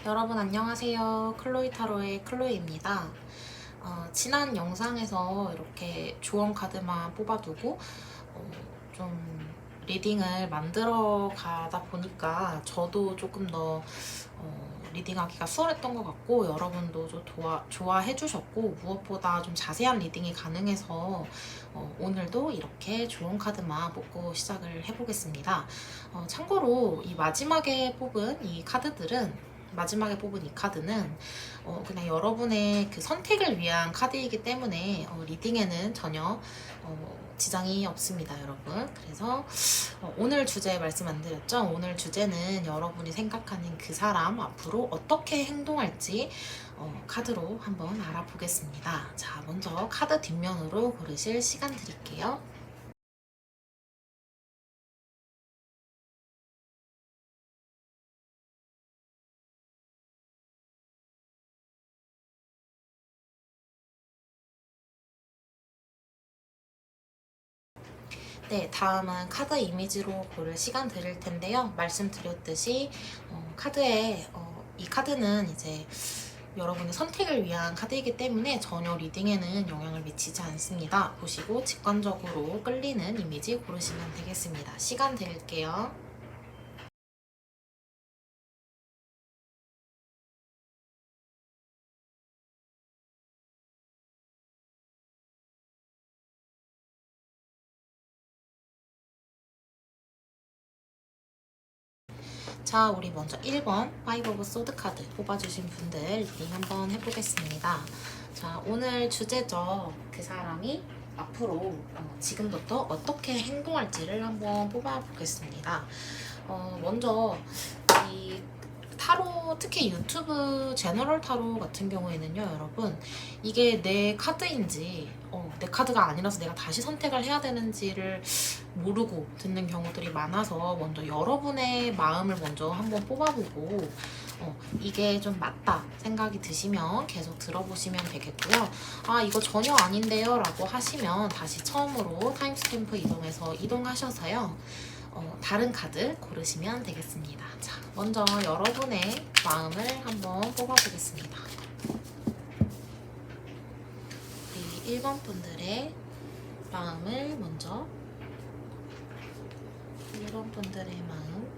여러분 안녕하세요. 클로이 타로의 클로이입니다. 지난 영상에서 이렇게 조언 카드만 뽑아두고 좀 리딩을 만들어 가다 보니까 저도 조금 더 리딩하기가 수월했던 것 같고 여러분도 좀 좋아해 주셨고 무엇보다 좀 자세한 리딩이 가능해서 오늘도 이렇게 조언 카드만 뽑고 시작을 해보겠습니다. 참고로 이 마지막에 뽑은 이 카드들은 그냥 여러분의 그 선택을 위한 카드이기 때문에 리딩에는 전혀 지장이 없습니다, 여러분. 그래서 오늘 주제 말씀 안 드렸죠? 오늘 주제는 여러분이 생각하는 그 사람 앞으로 어떻게 행동할지 카드로 한번 알아보겠습니다. 자, 먼저 카드 뒷면으로 고르실 시간 드릴게요. 네, 다음은 카드 이미지로 고를 시간 드릴 텐데요. 말씀드렸듯이 이 카드는 이제 여러분의 선택을 위한 카드이기 때문에 전혀 리딩에는 영향을 미치지 않습니다. 보시고 직관적으로 끌리는 이미지 고르시면 되겠습니다. 시간 드릴게요. 자, 우리 먼저 1번 파이브 오브 소드 카드 뽑아주신 분들 리딩 한번 해보겠습니다. 자, 오늘 주제죠. 그 사람이 앞으로 지금부터 어떻게 행동할지를 한번 뽑아보겠습니다. 먼저 이 타로, 특히 유튜브 제너럴 타로 같은 경우에는요, 여러분, 이게 내 카드인지 내 카드가 아니라서 내가 다시 선택을 해야 되는지를 모르고 듣는 경우들이 많아서 먼저 여러분의 마음을 먼저 한번 뽑아보고 이게 좀 맞다 생각이 드시면 계속 들어보시면 되겠고요. 아, 이거 전혀 아닌데요 라고 하시면 다시 처음으로 타임스탬프 이동해서 이동하셔서요, 다른 카드 고르시면 되겠습니다. 자, 먼저 여러분의 마음을 한번 뽑아보겠습니다. 우리 1번 분들의 마음을 먼저 1번 분들의 마음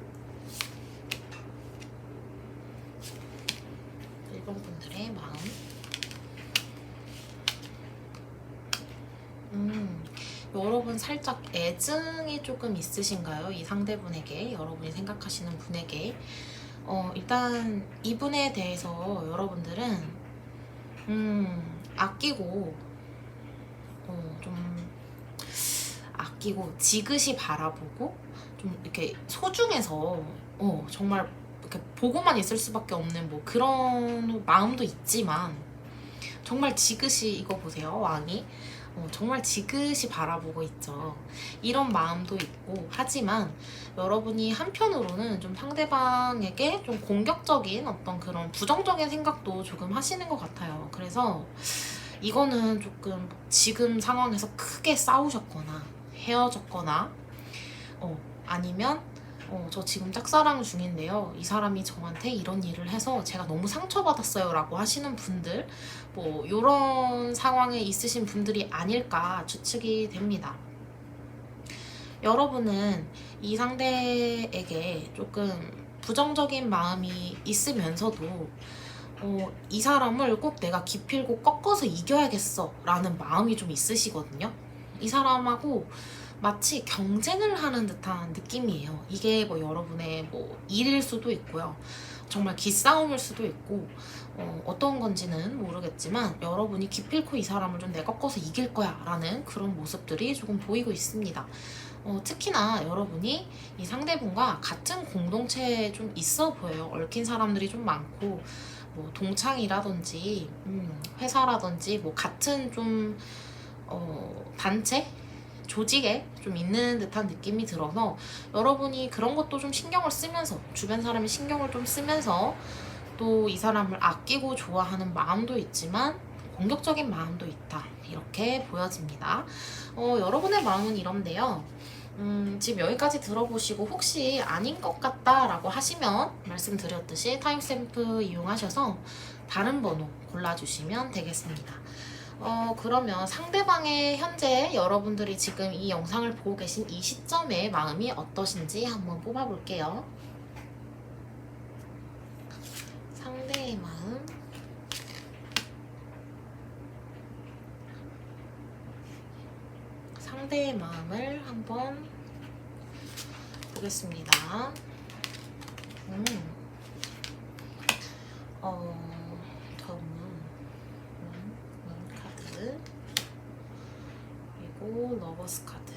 1번 분들의 마음 여러분 살짝 애증이 조금 있으신가요? 이 상대분에게, 여러분이 생각하시는 분에게. 일단 이분에 대해서 여러분들은 아끼고 좀 아끼고 지그시 바라보고 좀 이렇게 소중해서 정말 이렇게 보고만 있을 수밖에 없는 뭐 그런 마음도 있지만 정말 지그시, 이거 보세요, 왕이 정말 지그시 바라보고 있죠. 이런 마음도 있고, 하지만 여러분이 한편으로는 좀 상대방에게 좀 공격적인 어떤 그런 부정적인 생각도 조금 하시는 것 같아요. 그래서 이거는 조금 지금 상황에서 크게 싸우셨거나 헤어졌거나 아니면 저 지금 짝사랑 중인데요, 이 사람이 저한테 이런 일을 해서 제가 너무 상처받았어요 라고 하시는 분들, 뭐 이런 상황에 있으신 분들이 아닐까 추측이 됩니다. 여러분은 이 상대에게 조금 부정적인 마음이 있으면서도 이 사람을 꼭 내가 기필고 꺾어서 이겨야겠어 라는 마음이 좀 있으시거든요. 이 사람하고 마치 경쟁을 하는 듯한 느낌이에요. 이게 뭐 여러분의 뭐 일일 수도 있고요. 정말 기싸움일 수도 있고 어떤 건지는 모르겠지만 여러분이 기필코 이 사람을 좀 내꺾어서 이길 거야 라는 그런 모습들이 조금 보이고 있습니다. 특히나 여러분이 이 상대분과 같은 공동체에 좀 있어 보여요. 얽힌 사람들이 좀 많고 뭐 동창이라든지 회사라든지 뭐 같은 좀 단체? 조직에 좀 있는 듯한 느낌이 들어서 여러분이 그런 것도 좀 신경을 쓰면서 주변 사람이 신경을 좀 쓰면서 또 이 사람을 아끼고 좋아하는 마음도 있지만 공격적인 마음도 있다 이렇게 보여집니다. 여러분의 마음은 이런데요. 지금 여기까지 들어보시고 혹시 아닌 것 같다 라고 하시면 말씀드렸듯이 타임스탬프 이용하셔서 다른 번호 골라주시면 되겠습니다. 그러면 상대방의 현재 여러분들이 지금 이 영상을 보고 계신 이 시점의 마음이 어떠신지 한번 뽑아볼게요. 상대의 마음. 상대의 마음을 한번 보겠습니다. 카드 그리고 러버스 카드,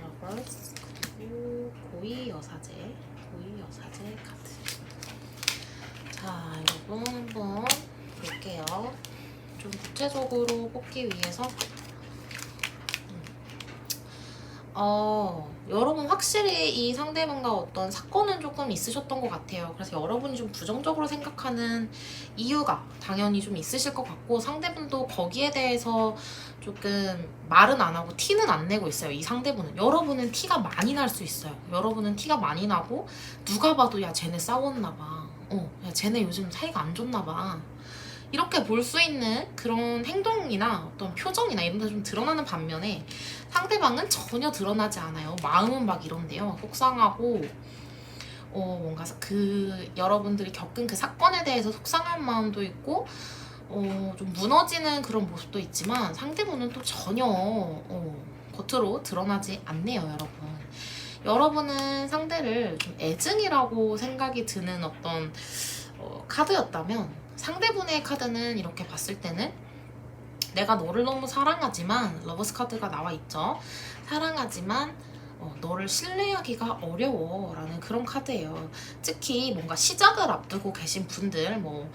러버스 그리고 고위 여사제 카드. 자, 여러분 한번 볼게요. 좀 구체적으로 뽑기 위해서 여러분 확실히 이 상대방과 어떤 사건은 조금 있으셨던 것 같아요. 그래서 여러분이 좀 부정적으로 생각하는 이유가 당연히 좀 있으실 것 같고 상대분도 거기에 대해서 조금 말은 안 하고 티는 안 내고 있어요. 이 상대분은. 여러분은 티가 많이 날 수 있어요. 여러분은 티가 많이 나고 누가 봐도 야 쟤네 싸웠나 봐. 야 쟤네 요즘 사이가 안 좋나 봐. 이렇게 볼 수 있는 그런 행동이나 어떤 표정이나 이런 데 좀 드러나는 반면에 상대방은 전혀 드러나지 않아요. 마음은 막 이런데요. 속상하고 뭔가 그 여러분들이 겪은 그 사건에 대해서 속상한 마음도 있고 좀 무너지는 그런 모습도 있지만 상대분은 또 전혀 겉으로 드러나지 않네요, 여러분. 여러분은 상대를 좀 애증이라고 생각이 드는 어떤 카드였다면 상대분의 카드는 이렇게 봤을 때는 내가 너를 너무 사랑하지만 러버스 카드가 나와 있죠. 사랑하지만 너를 신뢰하기가 어려워 라는 그런 카드예요. 특히 뭔가 시작을 앞두고 계신 분들, 뭐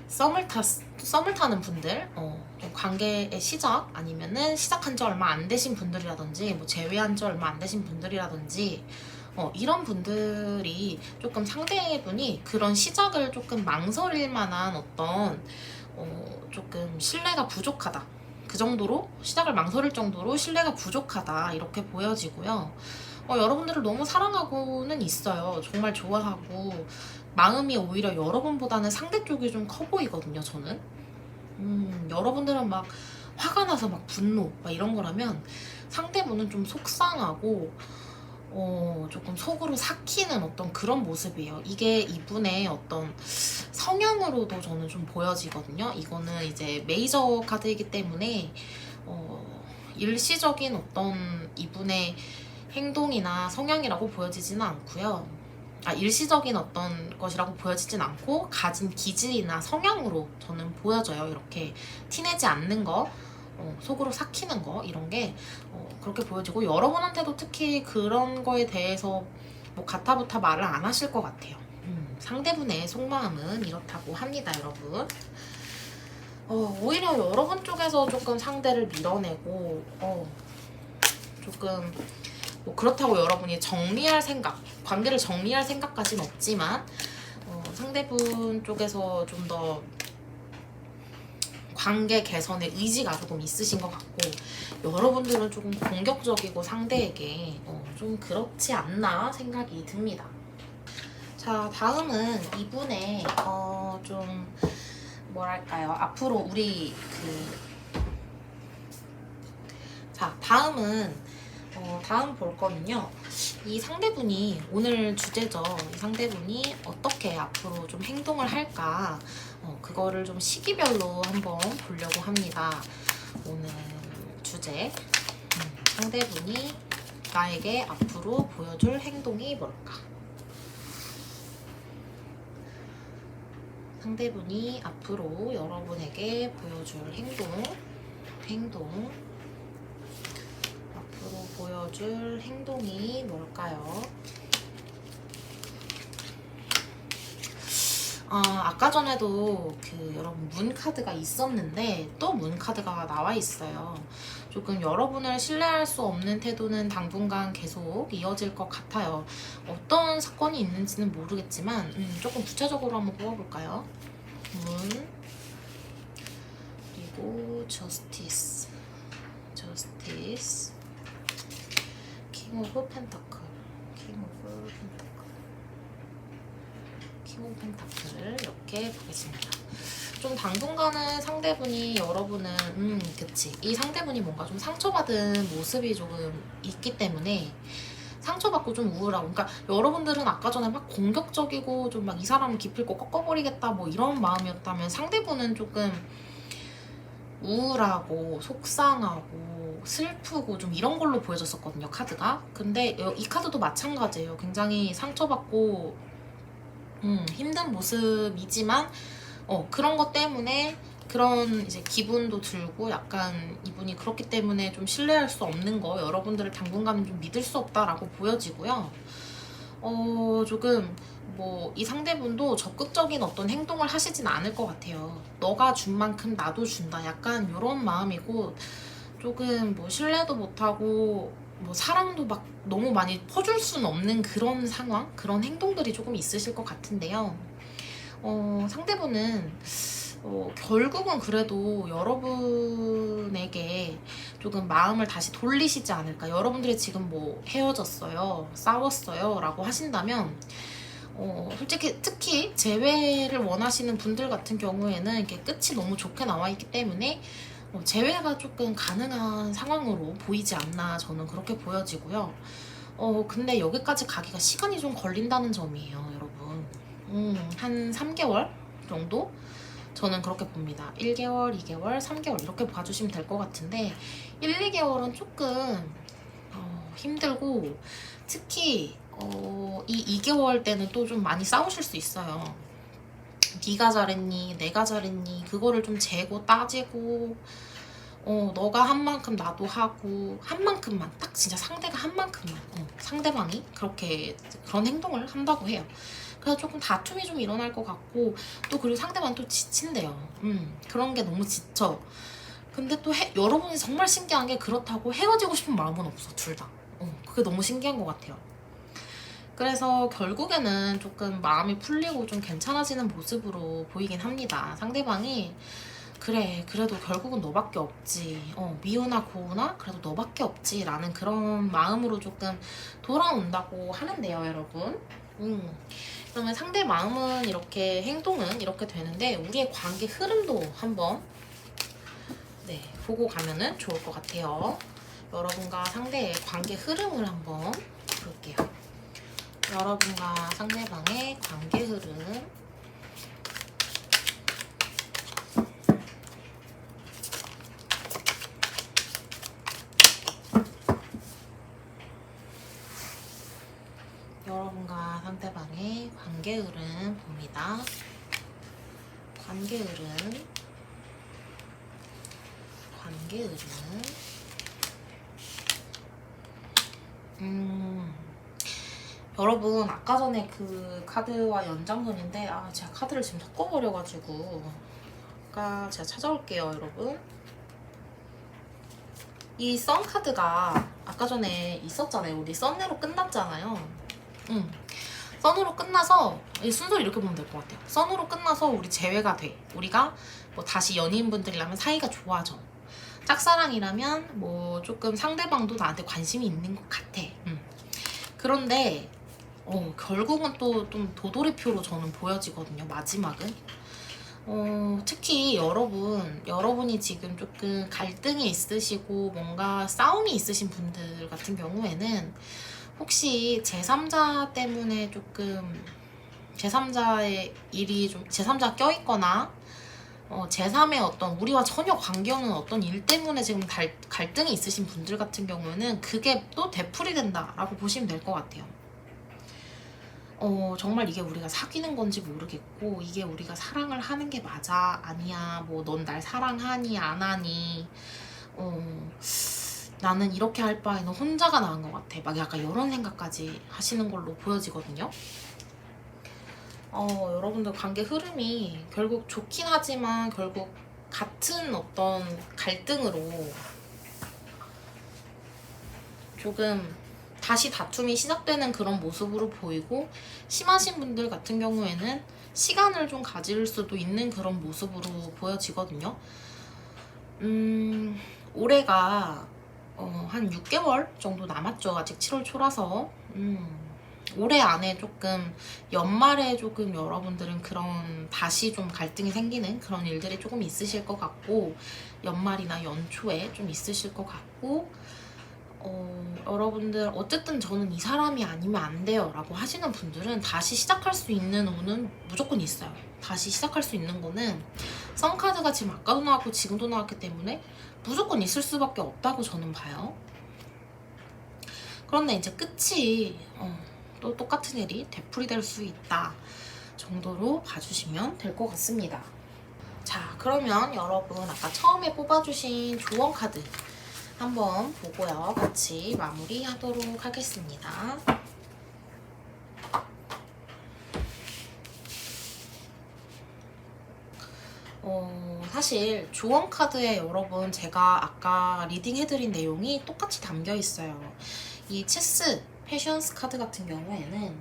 썸을 타는 분들, 좀 관계의 시작 아니면은 시작한 지 얼마 안 되신 분들이라든지 뭐 재회한 지 얼마 안 되신 분들이라든지 이런 분들이 조금 상대분이 그런 시작을 조금 망설일 만한 어떤 조금 신뢰가 부족하다. 그 정도로 시작을 망설일 정도로 신뢰가 부족하다 이렇게 보여지고요. 여러분들을 너무 사랑하고는 있어요. 정말 좋아하고 마음이 오히려 여러분보다는 상대 쪽이 좀 커 보이거든요. 저는 여러분들은 막 화가 나서 막 분노 막 이런 거라면 상대분은 좀 속상하고 조금 속으로 삭히는 어떤 그런 모습이에요. 이게 이분의 어떤 성향으로도 저는 좀 보여지거든요. 이거는 이제 메이저 카드이기 때문에 일시적인 어떤 이분의 행동이나 성향이라고 보여지지는 않고요. 일시적인 어떤 것이라고 보여지진 않고 가진 기질이나 성향으로 저는 보여져요. 이렇게 티내지 않는 거, 속으로 삭히는 거 이런 게 그렇게 보여지고 여러분한테도 특히 그런 거에 대해서 뭐 가타부타 말을 안 하실 것 같아요. 상대분의 속마음은 이렇다고 합니다, 여러분. 오히려 여러분 쪽에서 조금 상대를 밀어내고 조금 뭐 그렇다고 여러분이 정리할 생각, 관계를 정리할 생각까지는 없지만 상대분 쪽에서 좀 더 관계 개선의 의지가 조금 있으신 것 같고 여러분들은 조금 공격적이고 상대에게 좀 그렇지 않나 생각이 듭니다. 자, 다음은 이분의 좀 뭐랄까요, 앞으로 우리 자, 다음은 다음 볼 거는요. 이 상대분이 오늘 주제죠. 이 상대분이 어떻게 앞으로 좀 행동을 할까 그거를 좀 시기별로 한번 보려고 합니다. 오늘 주제 상대분이 나에게 앞으로 보여줄 행동이 뭘까? 상대분이 앞으로 여러분에게 보여줄 행동 앞으로 보여줄 행동이 뭘까요? 아까 전에도 여러분 문 카드가 있었는데 또 문 카드가 나와 있어요. 조금 여러분을 신뢰할 수 없는 태도는 당분간 계속 이어질 것 같아요. 어떤 사건이 있는지는 모르겠지만 조금 구체적으로 한번 뽑아볼까요? 문 그리고 저스티스 킹 오브 펜타클 킹 오브 펜타클 이렇게 보겠습니다. 좀 당분간은 상대분이 여러분은 그치 이 상대분이 뭔가 좀 상처받은 모습이 조금 있기 때문에 상처받고 좀 우울하고 그러니까 여러분들은 아까 전에 막 공격적이고 좀 막 이 사람을 기필코 꺾어버리겠다 뭐 이런 마음이었다면 상대분은 조금 우울하고 속상하고 슬프고 좀 이런 걸로 보여졌었거든요 카드가. 근데 이 카드도 마찬가지예요. 굉장히 상처받고 힘든 모습이지만 그런 것 때문에 그런 이제 기분도 들고 약간 이분이 그렇기 때문에 좀 신뢰할 수 없는 거 여러분들을 당분간은 좀 믿을 수 없다라고 보여지고요. 조금 뭐 이 상대분도 적극적인 어떤 행동을 하시진 않을 것 같아요. 너가 준 만큼 나도 준다 약간 이런 마음이고 조금 뭐 신뢰도 못하고 뭐 사랑도 막 너무 많이 퍼줄 수는 없는 그런 상황 그런 행동들이 조금 있으실 것 같은데요. 상대분은 결국은 그래도 여러분에게 조금 마음을 다시 돌리시지 않을까. 여러분들이 지금 뭐 헤어졌어요, 싸웠어요 라고 하신다면 솔직히 특히 재회를 원하시는 분들 같은 경우에는 이게 끝이 너무 좋게 나와 있기 때문에 재회가 조금 가능한 상황으로 보이지 않나 저는 그렇게 보여지고요. 근데 여기까지 가기가 시간이 좀 걸린다는 점이에요, 여러분. 한 3개월 정도? 저는 그렇게 봅니다. 1개월, 2개월, 3개월 이렇게 봐주시면 될 것 같은데 1, 2개월은 조금 힘들고 특히 이 2개월 때는 또 좀 많이 싸우실 수 있어요. 네가 잘했니? 내가 잘했니? 그거를 좀 재고 따지고 너가 한 만큼 나도 하고 한 만큼만 딱 진짜 상대가 한 만큼만 상대방이 그런 행동을 한다고 해요. 그래서 조금 다툼이 좀 일어날 것 같고 또 그리고 상대방 또 지친대요. 그런 게 너무 지쳐. 근데 또 여러분이 정말 신기한 게 그렇다고 헤어지고 싶은 마음은 없어 둘 다. 그게 너무 신기한 것 같아요. 그래서 결국에는 조금 마음이 풀리고 좀 괜찮아지는 모습으로 보이긴 합니다. 상대방이 그래 그래도 결국은 너밖에 없지 미우나 고우나 그래도 너밖에 없지 라는 그런 마음으로 조금 돌아온다고 하는데요 여러분. 그러면 상대 마음은 이렇게 행동은 이렇게 되는데 우리의 관계 흐름도 한번 보고 가면은 좋을 것 같아요. 여러분과 상대의 관계 흐름을 한번 볼게요. 여러분과 상대방의 관계 흐름 여러분과 상대방의 관계 흐름 봅니다. 관계 흐름 여러분 아까 전에 그 카드와 연장선인데 제가 카드를 지금 섞어버려가지고 아까 제가 찾아올게요 여러분. 이 선 카드가 아까 전에 있었잖아요. 우리 썬으로 끝났잖아요. 썬으로 끝나서 순서를 이렇게 보면 될 것 같아요. 썬으로 끝나서 우리 재회가 돼. 우리가 뭐 다시 연인분들이라면 사이가 좋아져. 짝사랑이라면 뭐 조금 상대방도 나한테 관심이 있는 것 같아. 그런데 결국은 또 좀 도돌이표로 저는 보여지거든요. 마지막은 특히 여러분이 지금 조금 갈등이 있으시고 뭔가 싸움이 있으신 분들 같은 경우에는 혹시 제3자 때문에 조금 제3자의 일이 좀 제3자가 껴있거나 제3의 어떤 우리와 전혀 관계없는 어떤 일 때문에 지금 갈등이 있으신 분들 같은 경우에는 그게 또 되풀이 된다라고 보시면 될 것 같아요. 정말 이게 우리가 사귀는 건지 모르겠고 이게 우리가 사랑을 하는 게 맞아 아니야 뭐 넌 날 사랑하니 안 하니 나는 이렇게 할 바에는 혼자가 나은 것 같아 막 약간 이런 생각까지 하시는 걸로 보여지거든요. 여러분들 관계 흐름이 결국 좋긴 하지만 결국 같은 어떤 갈등으로 조금 다시 다툼이 시작되는 그런 모습으로 보이고 심하신 분들 같은 경우에는 시간을 좀 가질 수도 있는 그런 모습으로 보여지거든요. 올해가 한 6개월 정도 남았죠. 아직 7월 초라서 올해 안에 조금 연말에 조금 여러분들은 그런 다시 좀 갈등이 생기는 그런 일들이 조금 있으실 것 같고 연말이나 연초에 좀 있으실 것 같고 여러분들 어쨌든 저는 이 사람이 아니면 안 돼요 라고 하시는 분들은 다시 시작할 수 있는 운은 무조건 있어요. 다시 시작할 수 있는 거는 썬카드가 지금 아까도 나왔고 지금도 나왔기 때문에 무조건 있을 수밖에 없다고 저는 봐요. 그런데 이제 끝이 또 똑같은 일이 되풀이될 수 있다 정도로 봐주시면 될 것 같습니다. 자, 그러면 여러분 아까 처음에 뽑아주신 조언 카드 한번 보고요. 같이 마무리하도록 하겠습니다. 사실 조언 카드에 여러분 제가 아까 리딩해드린 내용이 똑같이 담겨 있어요. 이 체스 패션스 카드 같은 경우에는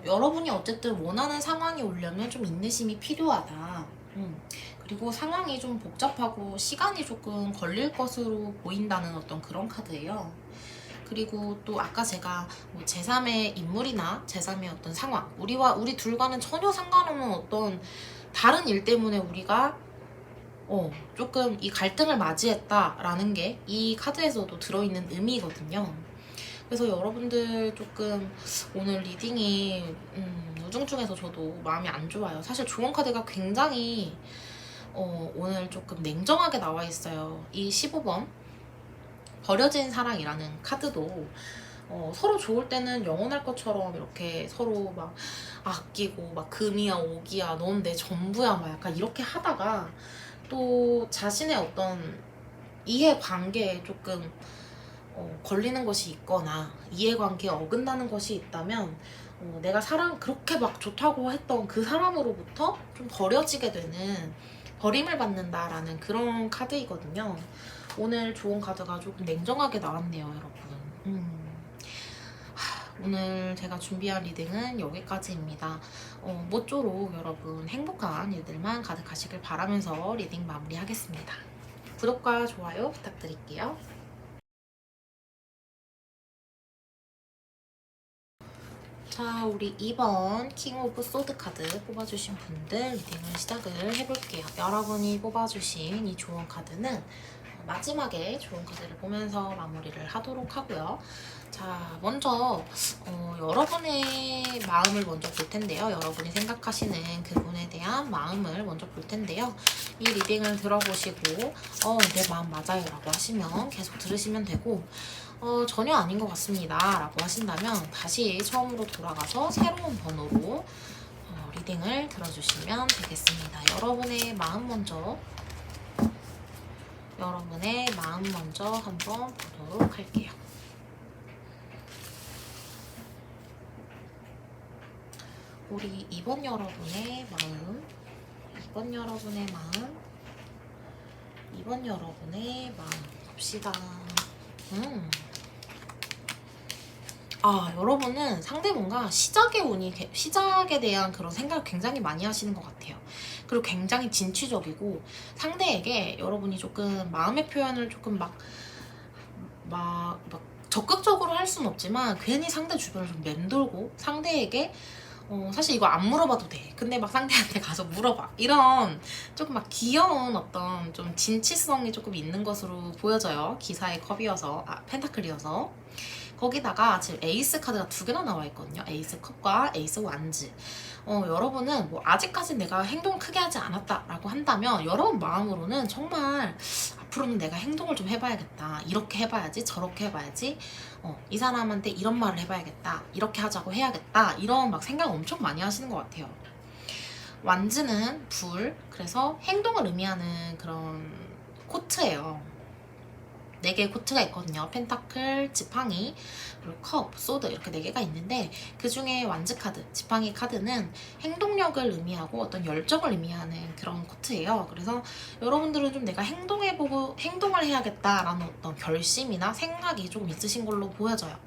여러분이 어쨌든 원하는 상황이 오려면 좀 인내심이 필요하다. 그리고 상황이 좀 복잡하고 시간이 조금 걸릴 것으로 보인다는 어떤 그런 카드예요. 그리고 또 아까 제가 뭐 제3의 인물이나 제3의 어떤 상황, 우리 둘과는 전혀 상관없는 어떤 다른 일 때문에 우리가 조금 이 갈등을 맞이했다라는 게 이 카드에서도 들어있는 의미거든요. 그래서 여러분들 조금 오늘 리딩이 우중충해서 저도 마음이 안 좋아요. 사실 조언 카드가 굉장히 오늘 조금 냉정하게 나와 있어요. 이 15번 버려진 사랑이라는 카드도 서로 좋을 때는 영원할 것처럼 이렇게 서로 막 아끼고 막 금이야 옥이야 넌 내 전부야 막 약간 이렇게 하다가 또 자신의 어떤 이해관계에 조금 걸리는 것이 있거나 이해관계에 어긋나는 것이 있다면 내가 그렇게 막 좋다고 했던 그 사람으로부터 좀 버려지게 되는 버림을 받는다라는 그런 카드이거든요. 오늘 좋은 카드가 조금 냉정하게 나왔네요, 여러분. 오늘 제가 준비한 리딩은 여기까지입니다. 모쪼록 여러분 행복한 일들만 가득하시길 바라면서 리딩 마무리하겠습니다. 구독과 좋아요 부탁드릴게요. 자, 우리 2번 킹 오브 소드 카드 뽑아주신 분들 리딩을 시작을 해볼게요. 여러분이 뽑아주신 이 조언 카드는 마지막에 조언 카드를 보면서 마무리를 하도록 하고요. 자, 먼저 여러분의 마음을 먼저 볼 텐데요. 여러분이 생각하시는 그분에 대한 마음을 먼저 볼 텐데요. 이 리딩을 들어보시고 내 마음 맞아요 라고 하시면 계속 들으시면 되고 전혀 아닌 것 같습니다 라고 하신다면 다시 처음으로 돌아가서 새로운 번호로 리딩을 들어주시면 되겠습니다. 여러분의 마음 먼저 한번 보도록 할게요. 우리 2번 여러분의 마음 봅시다. 여러분은 상대분과 시작에 대한 그런 생각을 굉장히 많이 하시는 것 같아요. 그리고 굉장히 진취적이고 상대에게 여러분이 조금 마음의 표현을 조금 막 적극적으로 할 수는 없지만 괜히 상대 주변을 좀 맴돌고 상대에게 사실 이거 안 물어봐도 돼. 근데 막 상대한테 가서 물어봐. 이런 조금 막 귀여운 어떤 좀 진취성이 조금 있는 것으로 보여져요. 기사의 컵이어서, 펜타클이어서. 거기다가 지금 에이스 카드가 2개나 나와 있거든요. 에이스 컵과 에이스 완즈. 여러분은 뭐 아직까지 내가 행동을 크게 하지 않았다라고 한다면 여러분 마음으로는 정말 앞으로는 내가 행동을 좀 해봐야겠다. 이렇게 해봐야지, 저렇게 해봐야지. 이 사람한테 이런 말을 해봐야겠다. 이렇게 하자고 해야겠다. 이런 막 생각 엄청 많이 하시는 것 같아요. 완즈는 불, 그래서 행동을 의미하는 그런 코트예요. 4개의 코트가 있거든요. 펜타클, 지팡이, 그리고 컵, 소드 이렇게 4개가 있는데 그 중에 완즈 카드, 지팡이 카드는 행동력을 의미하고 어떤 열정을 의미하는 그런 코트예요. 그래서 여러분들은 좀 내가 행동해보고 행동을 해야겠다라는 어떤 결심이나 생각이 조금 있으신 걸로 보여져요.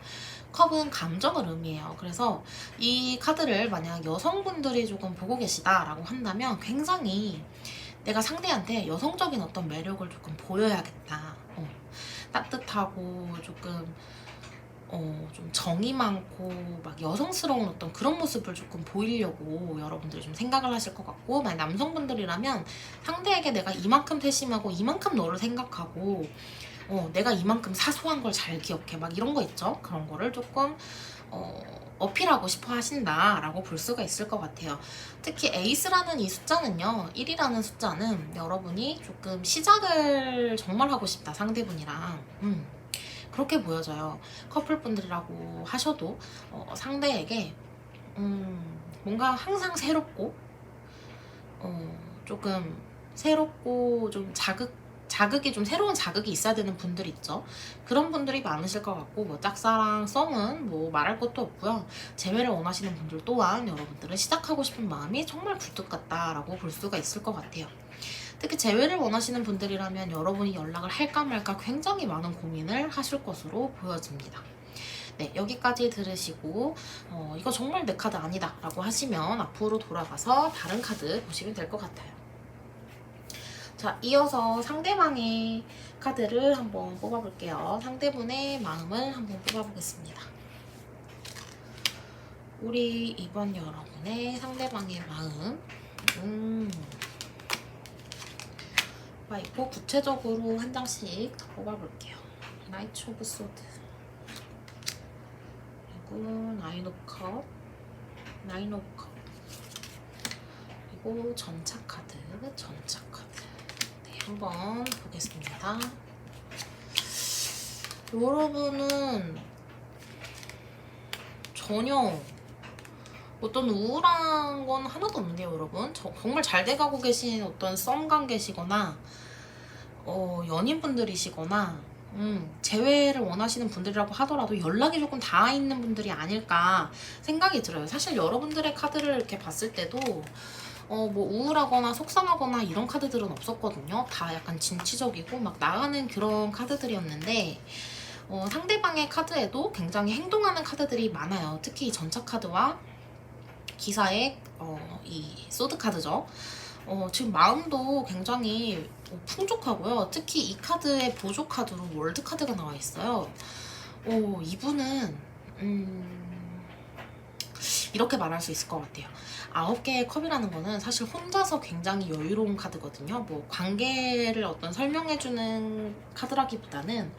컵은 감정을 의미해요. 그래서 이 카드를 만약 여성분들이 조금 보고 계시다라고 한다면 굉장히 내가 상대한테 여성적인 어떤 매력을 조금 보여야겠다. 따뜻하고 조금 좀 정이 많고 막 여성스러운 어떤 그런 모습을 조금 보이려고 여러분들이 좀 생각을 하실 것 같고, 만약 남성분들이라면 상대에게 내가 이만큼 세심하고 이만큼 너를 생각하고 내가 이만큼 사소한 걸 잘 기억해 막 이런 거 있죠. 그런 거를 조금 어필하고 싶어 하신다라고 볼 수가 있을 것 같아요. 특히 에이스라는 이 숫자는요, 1이라는 숫자는 여러분이 조금 시작을 정말 하고 싶다, 상대분이랑. 그렇게 보여져요. 커플분들이라고 하셔도 상대에게 뭔가 항상 새롭고 조금 새롭고 좀 자극이 좀 새로운 자극이 있어야 되는 분들 있죠. 그런 분들이 많으실 것 같고, 뭐 짝사랑, 썸은 뭐 말할 것도 없고요. 재회를 원하시는 분들 또한 여러분들은 시작하고 싶은 마음이 정말 굴뚝 같다라고 볼 수가 있을 것 같아요. 특히 재회를 원하시는 분들이라면 여러분이 연락을 할까 말까 굉장히 많은 고민을 하실 것으로 보여집니다. 네, 여기까지 들으시고 이거 정말 내 카드 아니다 라고 하시면 앞으로 돌아가서 다른 카드 보시면 될 것 같아요. 자, 이어서 상대방의 카드를 한번 뽑아볼게요. 상대분의 마음을 한번 뽑아보겠습니다. 우리 이번 여러분의 상대방의 마음. 이거 구체적으로 한 장씩 더 뽑아볼게요. 나이트 오브 소드, 그리고 나인 오브 컵, 나인 오브 컵, 그리고 전차 카드, 전차 카드. 네, 한번 보겠습니다. 여러분은 전혀 어떤 우울한 건 하나도 없는데요, 여러분. 정말 잘 돼가고 계신 어떤 썸 관계시거나 연인분들이시거나 재회를 원하시는 분들이라고 하더라도 연락이 조금 닿아 있는 분들이 아닐까 생각이 들어요. 사실 여러분들의 카드를 이렇게 봤을 때도 뭐 우울하거나 속상하거나 이런 카드들은 없었거든요. 다 약간 진취적이고 막 나가는 그런 카드들이었는데 상대방의 카드에도 굉장히 행동하는 카드들이 많아요. 특히 전차 카드와 기사의 이 소드 카드죠. 지금 마음도 굉장히 풍족하고요. 특히 이 카드의 보조 카드로 월드 카드가 나와 있어요. 이분은 이렇게 말할 수 있을 것 같아요. 9개의 컵이라는 거는 사실 혼자서 굉장히 여유로운 카드거든요. 뭐 관계를 어떤 설명해주는 카드라기보다는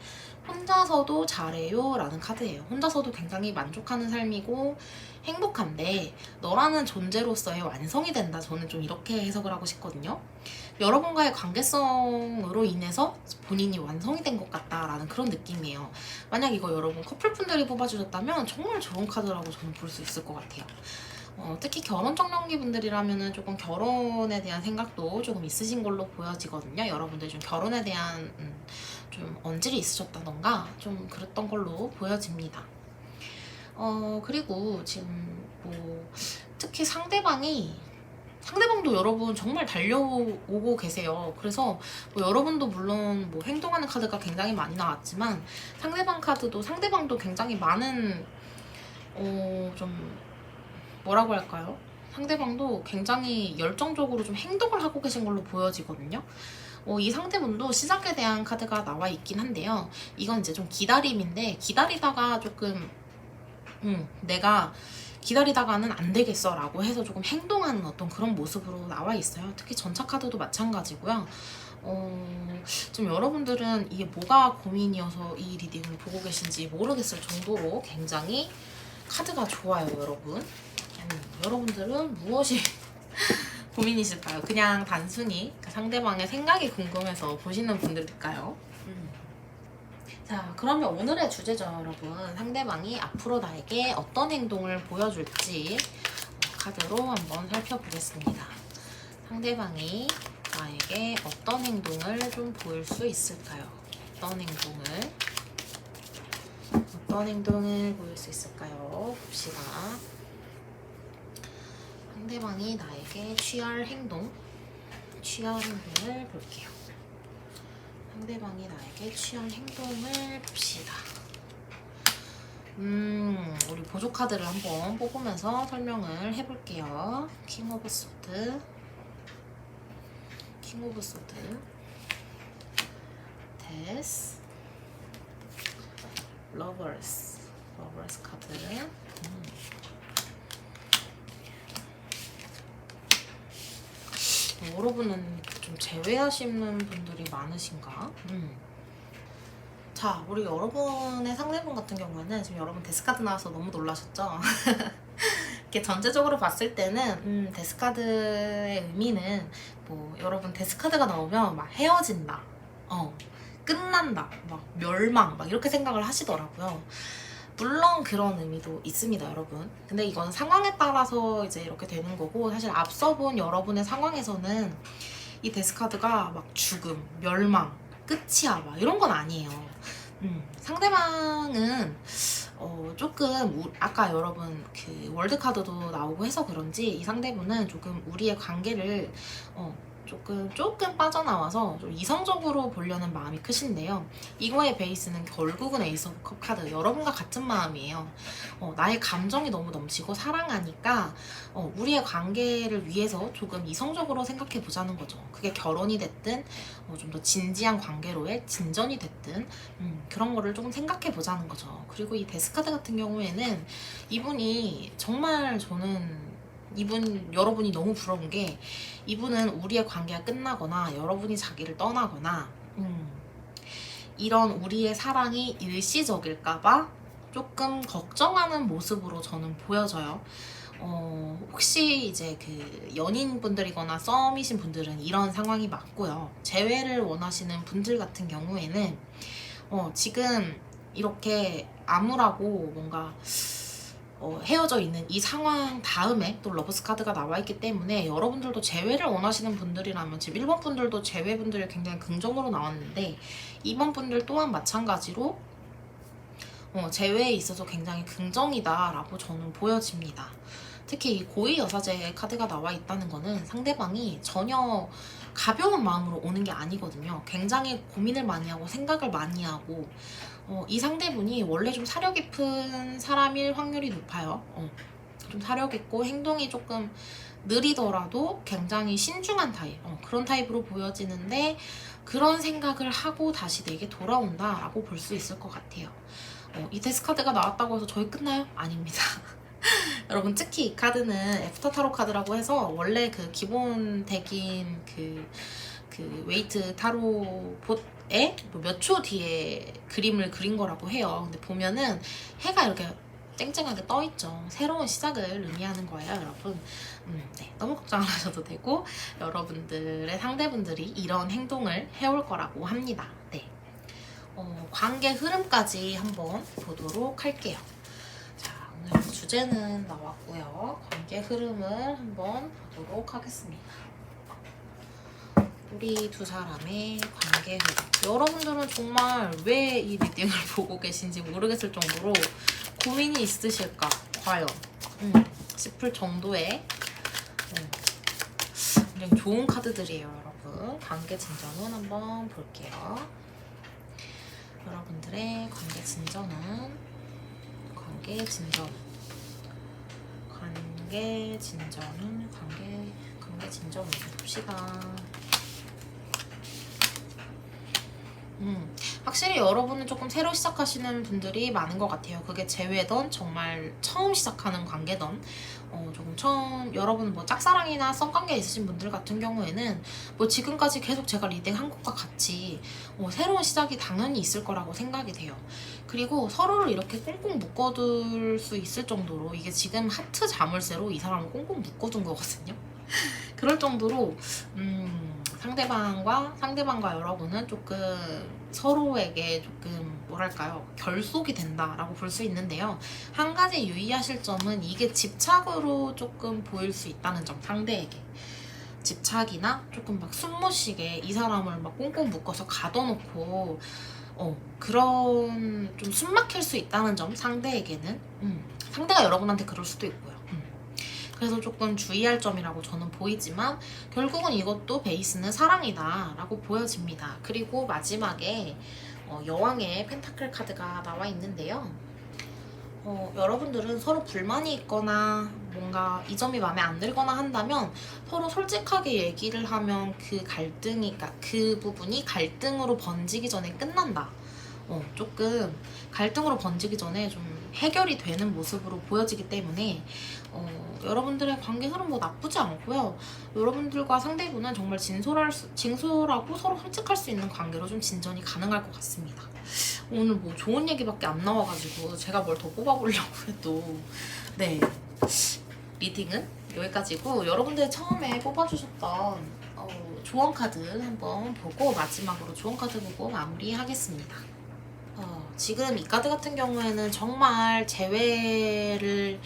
혼자서도 잘해요 라는 카드예요. 혼자서도 굉장히 만족하는 삶이고 행복한데 너라는 존재로서의 완성이 된다. 저는 좀 이렇게 해석을 하고 싶거든요. 여러분과의 관계성으로 인해서 본인이 완성이 된 것 같다라는 그런 느낌이에요. 만약 이거 여러분 커플분들이 뽑아주셨다면 정말 좋은 카드라고 저는 볼 수 있을 것 같아요. 특히 결혼 적령기 분들이라면 조금 결혼에 대한 생각도 조금 있으신 걸로 보여지거든요. 여러분들 좀 결혼에 대한 좀 언질이 있으셨다던가 좀 그랬던 걸로 보여집니다. 그리고 지금 뭐 특히 상대방도 여러분 정말 달려오고 계세요. 그래서 뭐 여러분도 물론 뭐 행동하는 카드가 굉장히 많이 나왔지만 상대방도 굉장히 많은 좀 뭐라고 할까요? 상대방도 굉장히 열정적으로 좀 행동을 하고 계신 걸로 보여지거든요. 이 상대분도 시작에 대한 카드가 나와 있긴 한데요. 이건 이제 좀 기다림인데 기다리다가 조금 내가 기다리다가는 안 되겠어 라고 해서 조금 행동하는 어떤 그런 모습으로 나와 있어요. 특히 전차 카드도 마찬가지고요. 좀 여러분들은 이게 뭐가 고민이어서 이 리딩을 보고 계신지 모르겠을 정도로 굉장히 카드가 좋아요, 여러분. 여러분들은 무엇이 고민이실까요? 그냥 단순히 상대방의 생각이 궁금해서 보시는 분들일까요? 자, 그러면 오늘의 주제죠, 여러분. 상대방이 앞으로 나에게 어떤 행동을 보여줄지 카드로 한번 살펴보겠습니다. 상대방이 나에게 어떤 행동을 좀 보일 수 있을까요? 어떤 행동을 보일 수 있을까요? 봅시다. 상대방이 나에게 취할 행동을 볼게요. 상대방이 나에게 취할 행동을 봅시다. 우리 보조 카드를 한번 뽑으면서 설명을 해볼게요. 킹 오브 소드, 데스, 러버스 카드. 여러분은 좀 제외하시는 분들이 많으신가? 자, 우리 여러분의 상대방 같은 경우에는 지금 여러분 데스카드 나와서 너무 놀라셨죠? 이렇게 전체적으로 봤을 때는 데스카드의 의미는 뭐 여러분 데스카드가 나오면 막 헤어진다, 끝난다, 막 멸망, 막 이렇게 생각을 하시더라고요. 물론 그런 의미도 있습니다, 여러분. 근데 이건 상황에 따라서 이제 이렇게 되는 거고, 사실 앞서 본 여러분의 상황에서는 이 데스카드가 막 죽음, 멸망, 끝이야 막 이런 건 아니에요. 상대방은 조금 아까 여러분 그 월드 카드도 나오고 해서 그런지 이 상대분은 조금 우리의 관계를 조금 빠져나와서 좀 이성적으로 보려는 마음이 크신데요. 이거의 베이스는 결국은 에이스 오브 컵 카드, 여러분과 같은 마음이에요. 나의 감정이 너무 넘치고 사랑하니까 우리의 관계를 위해서 조금 이성적으로 생각해 보자는 거죠. 그게 결혼이 됐든 좀 더 진지한 관계로의 진전이 됐든 그런 거를 조금 생각해 보자는 거죠. 그리고 이 데스카드 같은 경우에는 이분이 정말 저는 여러분이 너무 부러운 게, 이분은 우리의 관계가 끝나거나 여러분이 자기를 떠나거나 이런 우리의 사랑이 일시적일까봐 조금 걱정하는 모습으로 저는 보여져요. 혹시 이제 그 연인분들이거나 썸이신 분들은 이런 상황이 맞고요. 재회를 원하시는 분들 같은 경우에는 지금 이렇게 암울하고 뭔가 헤어져 있는 이 상황 다음에 또 러브스 카드가 나와 있기 때문에 여러분들도 재회를 원하시는 분들이라면, 지금 1번 분들도 재회 분들이 굉장히 긍정으로 나왔는데 2번 분들 또한 마찬가지로 재회에 있어서 굉장히 긍정이다 라고 저는 보여집니다. 특히 이 고위 여사제 카드가 나와 있다는 거는 상대방이 전혀 가벼운 마음으로 오는 게 아니거든요. 굉장히 고민을 많이 하고 생각을 많이 하고, 이 상대분이 원래 좀 사려 깊은 사람일 확률이 높아요. 좀 사려 깊고 행동이 조금 느리더라도 굉장히 신중한 타입, 그런 타입으로 보여지는데, 그런 생각을 하고 다시 내게 돌아온다 라고 볼 수 있을 것 같아요. 이 데스카드가 나왔다고 해서 저희 끝나요? 아닙니다. 여러분, 특히 이 카드는 애프터 타로 카드라고 해서 원래 그 기본 덱인 그 웨이트 타로 봇에 몇 초 뒤에 그림을 그린 거라고 해요. 근데 보면은 해가 이렇게 쨍쨍하게 떠있죠. 새로운 시작을 의미하는 거예요, 여러분. 네, 너무 걱정 안 하셔도 되고, 여러분들의 상대분들이 이런 행동을 해올 거라고 합니다. 네. 관계 흐름까지 한번 보도록 할게요. 자, 오늘 주제는 나왔고요. 관계 흐름을 한번 보도록 하겠습니다. 우리 두 사람의 관계 흐름. 여러분들은 정말 왜 이 리딩을 보고 계신지 모르겠을 정도로 고민이 있으실까, 과연 싶을 정도의 굉장히 좋은 카드들이에요, 여러분. 관계 진전은 한번 볼게요. 여러분들의 관계 진전은 관계 진전은 봅시다. 확실히 여러분은 조금 새로 시작하시는 분들이 많은 것 같아요. 그게 재회든 정말 처음 시작하는 관계든 조금 처음 여러분 뭐 짝사랑이나 썸관계 있으신 분들 같은 경우에는 뭐 지금까지 계속 제가 리딩한 것과 같이 새로운 시작이 당연히 있을 거라고 생각이 돼요. 그리고 서로를 이렇게 꽁꽁 묶어둘 수 있을 정도로 이게 지금 하트 자물쇠로 이 사람을 꽁꽁 묶어둔 거거든요. 그럴 정도로 상대방과 여러분은 조금 서로에게 조금 뭐랄까요, 결속이 된다라고 볼 수 있는데요. 한 가지 유의하실 점은 이게 집착으로 조금 보일 수 있다는 점, 상대에게 집착이나 조금 막 숨 못 쉬게 이 사람을 막 꽁꽁 묶어서 가둬놓고 그런 좀 숨 막힐 수 있다는 점, 상대에게는 상대가 여러분한테 그럴 수도 있고요. 그래서 조금 주의할 점이라고 저는 보이지만 결국은 이것도 베이스는 사랑이다 라고 보여집니다. 그리고 마지막에 여왕의 펜타클 카드가 나와 있는데요. 여러분들은 서로 불만이 있거나 뭔가 이 점이 마음에 안 들거나 한다면 서로 솔직하게 얘기를 하면 그 갈등이, 그러니까 그 부분이 갈등으로 번지기 전에 끝난다. 조금 갈등으로 번지기 전에 좀 해결이 되는 모습으로 보여지기 때문에 여러분들의 관계 흐름 뭐 나쁘지 않고요. 여러분들과 상대분은 정말 진솔하고 서로 솔직할 수 있는 관계로 좀 진전이 가능할 것 같습니다. 오늘 뭐 좋은 얘기밖에 안 나와가지고 제가 뭘 더 뽑아보려고 해도 네, 리딩은 여기까지고, 여러분들이 처음에 뽑아주셨던 조언 카드 한번 보고 마지막으로 조언 카드 보고 마무리하겠습니다. 지금 이 카드 같은 경우에는 정말 재회를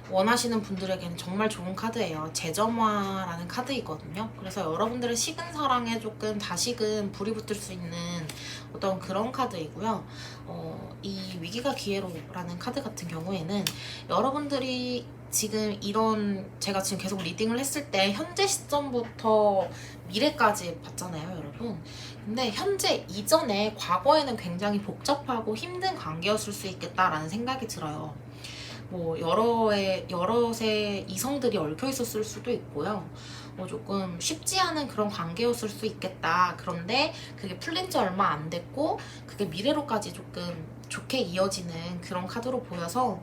원하시는 분들에게는 정말 좋은 카드예요. 재점화라는 카드이거든요. 그래서 여러분들의 식은 사랑에 조금 다시금 불이 붙을 수 있는 어떤 그런 카드이고요. 이 위기가 기회로라는 카드 같은 경우에는 여러분들이 지금 이런, 제가 지금 계속 리딩을 했을 때 현재 시점부터 미래까지 봤잖아요, 여러분. 근데 현재 이전에 과거에는 굉장히 복잡하고 힘든 관계였을 수 있겠다라는 생각이 들어요. 뭐 여럿의 이성들이 얽혀 있었을 수도 있고요. 조금 쉽지 않은 그런 관계였을 수 있겠다. 그런데 그게 풀린 지 얼마 안 됐고 그게 미래로까지 조금 좋게 이어지는 그런 카드로 보여서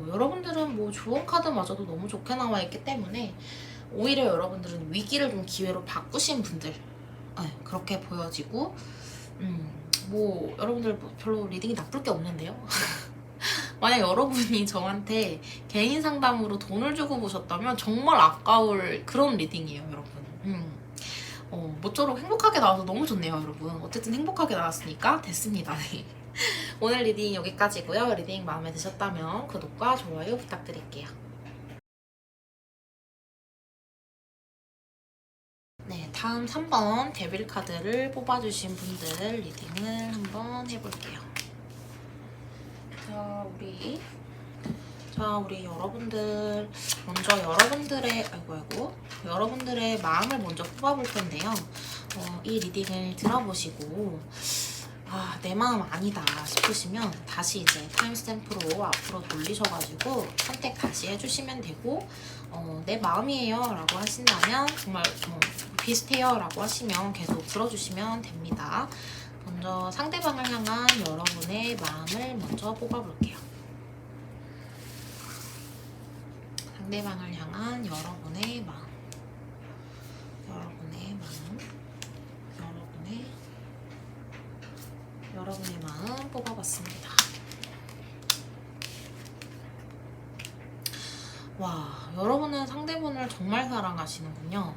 여러분들은 뭐 좋은 카드마저도 너무 좋게 나와 있기 때문에 오히려 여러분들은 위기를 좀 기회로 바꾸신 분들, 그렇게 보여지고 뭐 여러분들 뭐 별로 리딩이 나쁠 게 없는데요. 만약 여러분이 저한테 개인 상담으로 돈을 주고 보셨다면 정말 아까울 그런 리딩이에요, 여러분. 모쪼록 행복하게 나와서 너무 좋네요, 여러분. 어쨌든 행복하게 나왔으니까 됐습니다. 오늘 리딩 여기까지고요. 리딩 마음에 드셨다면 구독과 좋아요 부탁드릴게요. 네, 다음 3번 데빌 카드를 뽑아주신 분들 리딩을 한번 해볼게요. 우리 여러분들 먼저 여러분들의 마음을 먼저 뽑아볼 텐데요. 이 리딩을 들어보시고 내 마음 아니다 싶으시면 다시 이제 타임스탬프로 앞으로 돌리셔가지고 선택 다시 해주시면 되고, 내 마음이에요 라고 하신다면 정말 비슷해요 라고 하시면 계속 들어주시면 됩니다. 먼저 상대방을 향한 여러분의 마음을 먼저 뽑아볼게요. 상대방을 향한 여러분의 마음, 여러분의 마음 뽑아봤습니다. 와, 여러분은 상대분을 정말 사랑하시는군요.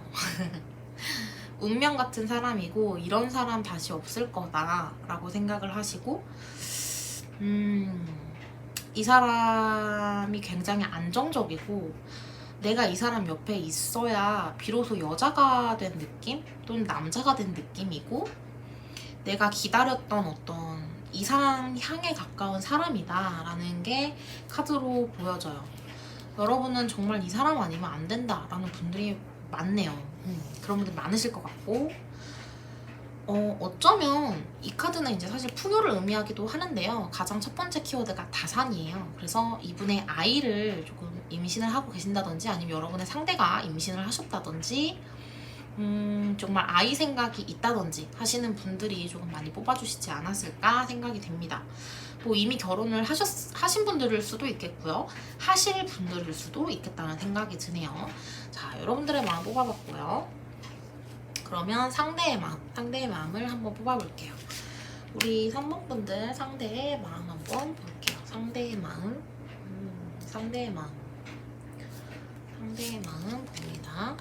운명 같은 사람이고 이런 사람 다시 없을 거다라고 생각을 하시고, 이 사람이 굉장히 안정적이고 내가 이 사람 옆에 있어야 비로소 여자가 된 느낌 또는 남자가 된 느낌이고 내가 기다렸던 어떤 이 사람 향에 가까운 사람이다 라는 게 카드로 보여져요. 여러분은 정말 이 사람 아니면 안 된다 라는 분들이 많네요. 그런 분들 많으실 것 같고, 어쩌면 이 카드는 이제 사실 풍요를 의미하기도 하는데요. 가장 첫 번째 키워드가 다산이에요. 그래서 이분의 아이를 조금 임신을 하고 계신다든지 아니면 여러분의 상대가 임신을 하셨다든지 정말 아이 생각이 있다든지 하시는 분들이 조금 많이 뽑아주시지 않았을까 생각이 됩니다. 뭐 이미 결혼을 하신 분들일 수도 있겠고요. 하실 분들일 수도 있겠다는 생각이 드네요. 자, 여러분들의 마음 뽑아봤고요. 그러면 상대의 마음을 한번 뽑아볼게요. 우리 3번 분들 상대의 마음 한번 볼게요. 상대의 마음 봅니다.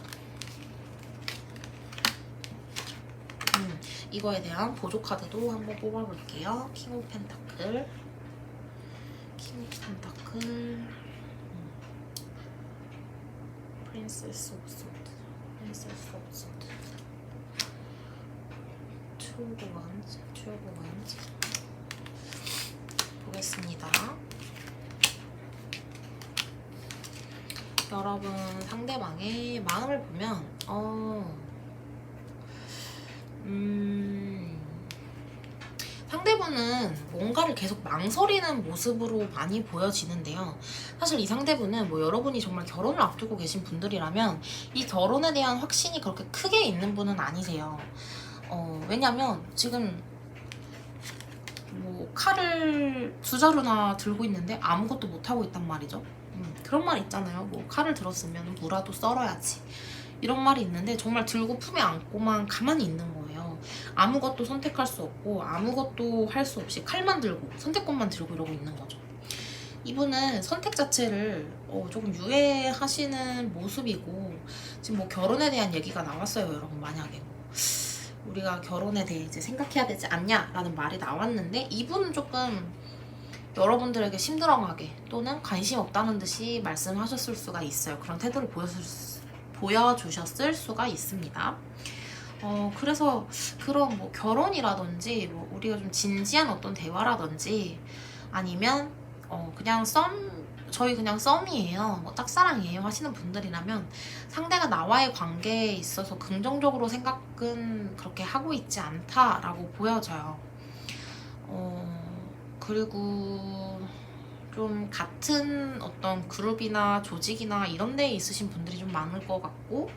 이거에 대한 보조 카드도 한번 뽑아볼게요. 킹 오브 펜타클, 프린세스 오브 소드, 투 오브 원즈 보겠습니다. 여러분 상대방의 마음을 보면 상대분은 뭔가를 계속 망설이는 모습으로 많이 보여지는데요. 사실 이 상대분은 뭐 여러분이 정말 결혼을 앞두고 계신 분들이라면 이 결혼에 대한 확신이 그렇게 크게 있는 분은 아니세요. 왜냐면 지금 뭐 칼을 2자루나 들고 있는데 아무것도 못하고 있단 말이죠. 그런 말 있잖아요. 뭐 칼을 들었으면 무라도 썰어야지. 이런 말이 있는데 정말 들고 품에 안고만 가만히 있는 거예요. 아무것도 선택할 수 없고 아무것도 할 수 없이 칼만 들고 선택권만 들고 이러고 있는 거죠. 이분은 선택 자체를 조금 유예하시는 모습이고, 지금 뭐 결혼에 대한 얘기가 나왔어요. 여러분 만약에 우리가 결혼에 대해 이제 생각해야 되지 않냐라는 말이 나왔는데, 이분은 조금 여러분들에게 심드렁하게 또는 관심 없다는 듯이 말씀하셨을 수가 있어요. 그런 태도를 보여주셨을 수가 있습니다. 그래서 그런 뭐 결혼이라든지 뭐 우리가 좀 진지한 어떤 대화라든지 아니면 그냥 저희 그냥 썸이에요, 뭐 짝사랑이에요 하시는 분들이라면 상대가 나와의 관계에 있어서 긍정적으로 생각은 그렇게 하고 있지 않다라고 보여져요. 그리고 좀 같은 어떤 그룹이나 조직이나 이런 데에 있으신 분들이 좀 많을 것 같고,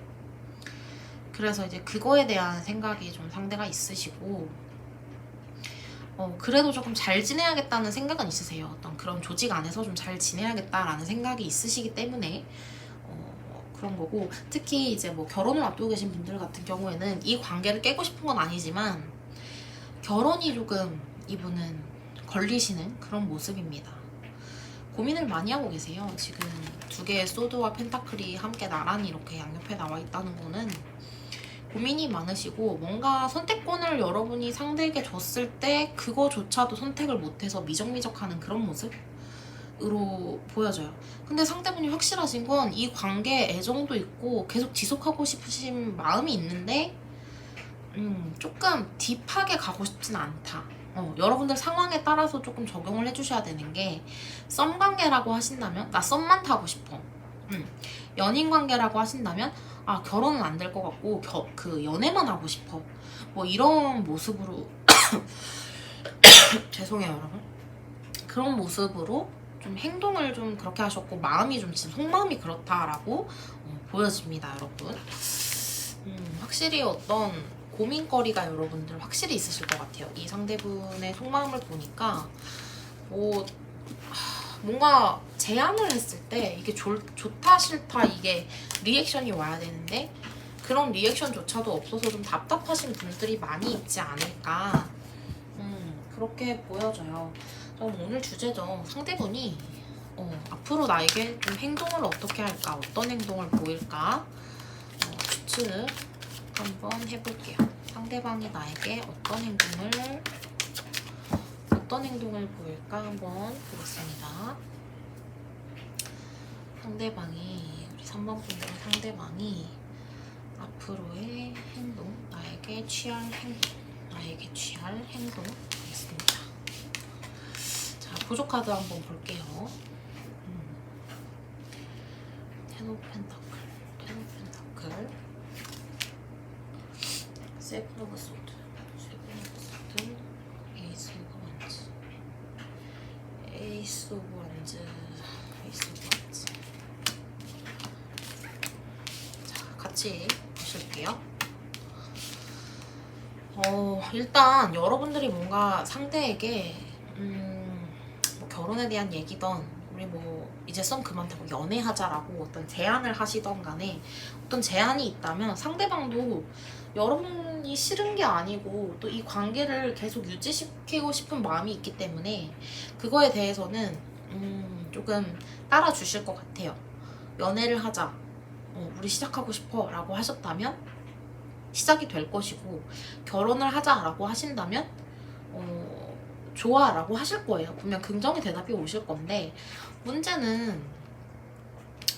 그래서 이제 그거에 대한 생각이 좀 상대가 있으시고, 그래도 조금 잘 지내야겠다는 생각은 있으세요. 어떤 그런 조직 안에서 좀 잘 지내야겠다라는 생각이 있으시기 때문에 그런 거고, 특히 이제 뭐 결혼을 앞두고 계신 분들 같은 경우에는 이 관계를 깨고 싶은 건 아니지만 결혼이 조금 이분은 걸리시는 그런 모습입니다. 고민을 많이 하고 계세요. 지금 2개의 소드와 펜타클이 함께 나란히 이렇게 양옆에 나와 있다는 거는 고민이 많으시고, 뭔가 선택권을 여러분이 상대에게 줬을 때 그거조차도 선택을 못해서 미적미적하는 그런 모습으로 보여져요. 근데 상대분이 확실하신 건 이 관계에 애정도 있고 계속 지속하고 싶으신 마음이 있는데 조금 딥하게 가고 싶진 않다. 여러분들 상황에 따라서 조금 적용을 해주셔야 되는 게, 썸 관계라고 하신다면 나 썸만 타고 싶어. 연인 관계라고 하신다면 결혼은 안 될 것 같고 그 연애만 하고 싶어. 뭐 이런 모습으로 죄송해요 여러분. 그런 모습으로 좀 행동을 좀 그렇게 하셨고 마음이 좀 지금 속마음이 그렇다라고 보여집니다 여러분. 확실히 어떤 고민거리가 여러분들 확실히 있으실 것 같아요. 이 상대분의 속마음을 보니까 뭔가 제안을 했을 때 이게 좋다 싫다 이게 리액션이 와야 되는데 그런 리액션조차도 없어서 좀 답답하신 분들이 많이 있지 않을까, 그렇게 보여져요. 그럼 오늘 주제죠. 상대분이 앞으로 나에게 좀 행동을 어떻게 할까, 어떤 행동을 보일까 추측 한번 해볼게요. 상대방이 나에게 어떤 행동을 보일까 한번 보겠습니다. 우리 3번 분들은 상대방이 앞으로의 행동, 나에게 취할 행동 보겠습니다. 자, 보조 카드 한번 볼게요. 텐 오브 펜타클, 세븐 오브 소드, 에이스 오브 완즈. 자, 같이 보실게요. 일단 여러분들이 뭔가 상대에게 뭐 결혼에 대한 얘기던 우리 뭐 이제 썸 그만두고 연애하자라고 어떤 제안을 하시던 간에 어떤 제안이 있다면 상대방도 여러분이 싫은 게 아니고 또 이 관계를 계속 유지시키고 싶은 마음이 있기 때문에 그거에 대해서는 조금 따라주실 것 같아요. 연애를 하자, 우리 시작하고 싶어 라고 하셨다면 시작이 될 것이고, 결혼을 하자라고 하신다면 좋아 라고 하실 거예요. 분명 긍정의 대답이 오실 건데, 문제는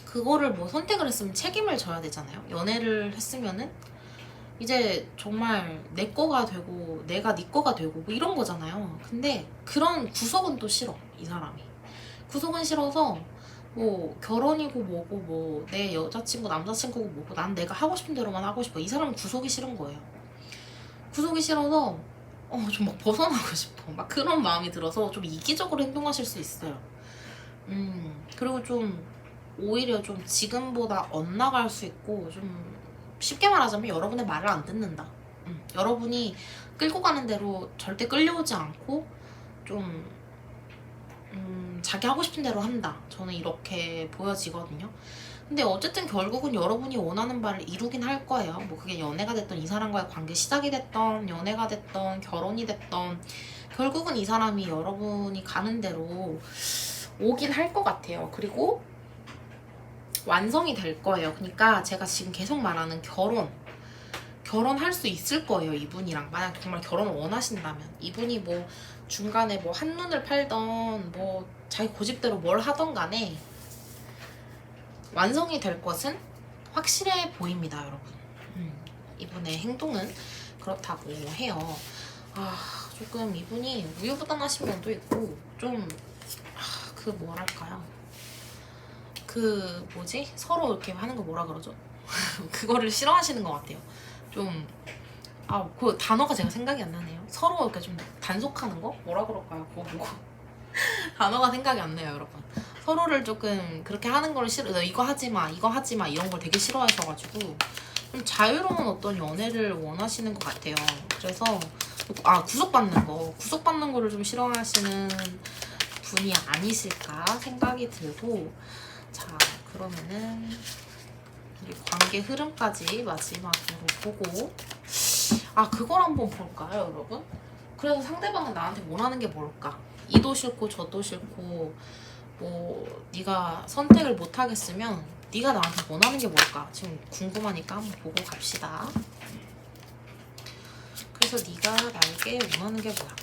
그거를 뭐 선택을 했으면 책임을 져야 되잖아요. 연애를 했으면은 이제 정말 내 거가 되고 내가 네 거가 되고 뭐 이런 거잖아요. 근데 그런 구속은 또 싫어, 이 사람이. 구속은 싫어서 뭐 결혼이고 뭐고 뭐 내 여자친구 남자친구고 뭐고 난 내가 하고 싶은 대로만 하고 싶어. 이 사람은 구속이 싫은 거예요. 구속이 싫어서 좀 막 벗어나고 싶어. 막 그런 마음이 들어서 좀 이기적으로 행동하실 수 있어요. 그리고 좀 오히려 좀 지금보다 엇나갈 수 있고, 좀 쉽게 말하자면 여러분의 말을 안 듣는다. 여러분이 끌고 가는 대로 절대 끌려오지 않고 좀 자기 하고 싶은 대로 한다. 저는 이렇게 보여지거든요. 근데 어쨌든 결국은 여러분이 원하는 바를 이루긴 할 거예요. 뭐 그게 연애가 됐던, 이 사람과의 관계 시작이 됐던, 연애가 됐던, 결혼이 됐던, 결국은 이 사람이 여러분이 가는 대로 오긴 할 것 같아요. 그리고 완성이 될 거예요. 그러니까 제가 지금 계속 말하는 결혼할 수 있을 거예요. 이분이랑 만약 정말 결혼을 원하신다면. 이분이 뭐 중간에 뭐 한눈을 팔던 뭐 자기 고집대로 뭘 하던 간에 완성이 될 것은 확실해 보입니다, 여러분. 이분의 행동은 그렇다고 해요. 조금 이분이 우유부단하신 면도 있고, 좀 그 뭐랄까요, 그 뭐지, 서로 이렇게 하는 거 뭐라 그러죠? 그거를 싫어하시는 것 같아요. 좀 그 단어가 제가 생각이 안 나네요. 서로 이렇게 좀 단속하는 거? 뭐라 그럴까요? 그거 보고 단어가 생각이 안 나요, 여러분. 서로를 조금 그렇게 하는 걸 싫어. 너 이거 하지 마, 이거 하지 마, 이런 걸 되게 싫어하셔가지고 좀 자유로운 어떤 연애를 원하시는 것 같아요. 그래서 구속받는 거를 좀 싫어하시는 분이 아니실까 생각이 들고, 자, 그러면은 우리 관계 흐름까지 마지막으로 보고, 그걸 한번 볼까요, 여러분? 그래서 상대방은 나한테 원하는 게 뭘까? 이도 싫고 저도 싫고 뭐 네가 선택을 못 하겠으면 네가 나한테 원하는 게 뭘까? 지금 궁금하니까 한번 보고 갑시다. 그래서 네가 나에게 원하는 게 뭐야?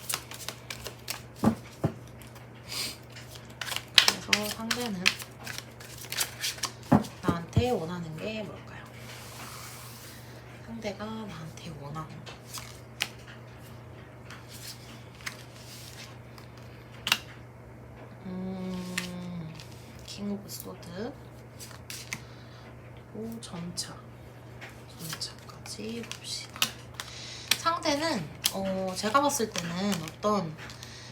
그래서 상대는 나한테 원하는 게 뭘까요? 상대가 나한테 원하는 거. 킹 오브 소드, 그리고 전차까지 봅시다. 상대는 제가 봤을 때는 어떤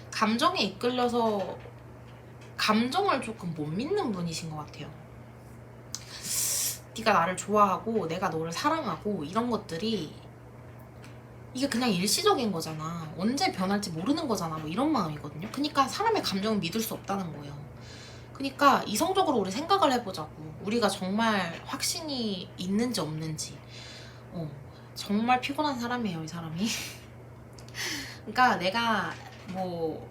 감정에 이끌려서 감정을 조금 못 믿는 분이신 것 같아요. 네가 나를 좋아하고 내가 너를 사랑하고 이런 것들이 이게 그냥 일시적인 거잖아. 언제 변할지 모르는 거잖아. 뭐 이런 마음이거든요. 그러니까 사람의 감정을 믿을 수 없다는 거예요. 그러니까 이성적으로 우리 생각을 해보자고. 우리가 정말 확신이 있는지 없는지. 정말 피곤한 사람이에요, 이 사람이. 그러니까 내가 뭐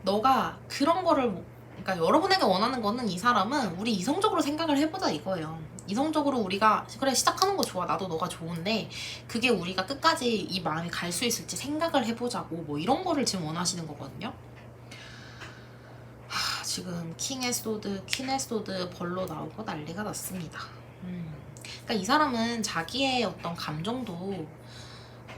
너가 그런 거를 그러니까 여러분에게 원하는 거는, 이 사람은 우리 이성적으로 생각을 해보자 이거예요. 이성적으로 우리가 그래 시작하는 거 좋아, 나도 너가 좋은데 그게 우리가 끝까지 이 마음이 갈 수 있을지 생각을 해보자고, 뭐 이런 거를 지금 원하시는 거거든요. 지금 킹의 소드, 퀸의 소드 벌로 나오고 난리가 났습니다. 그러니까 이 사람은 자기의 어떤 감정도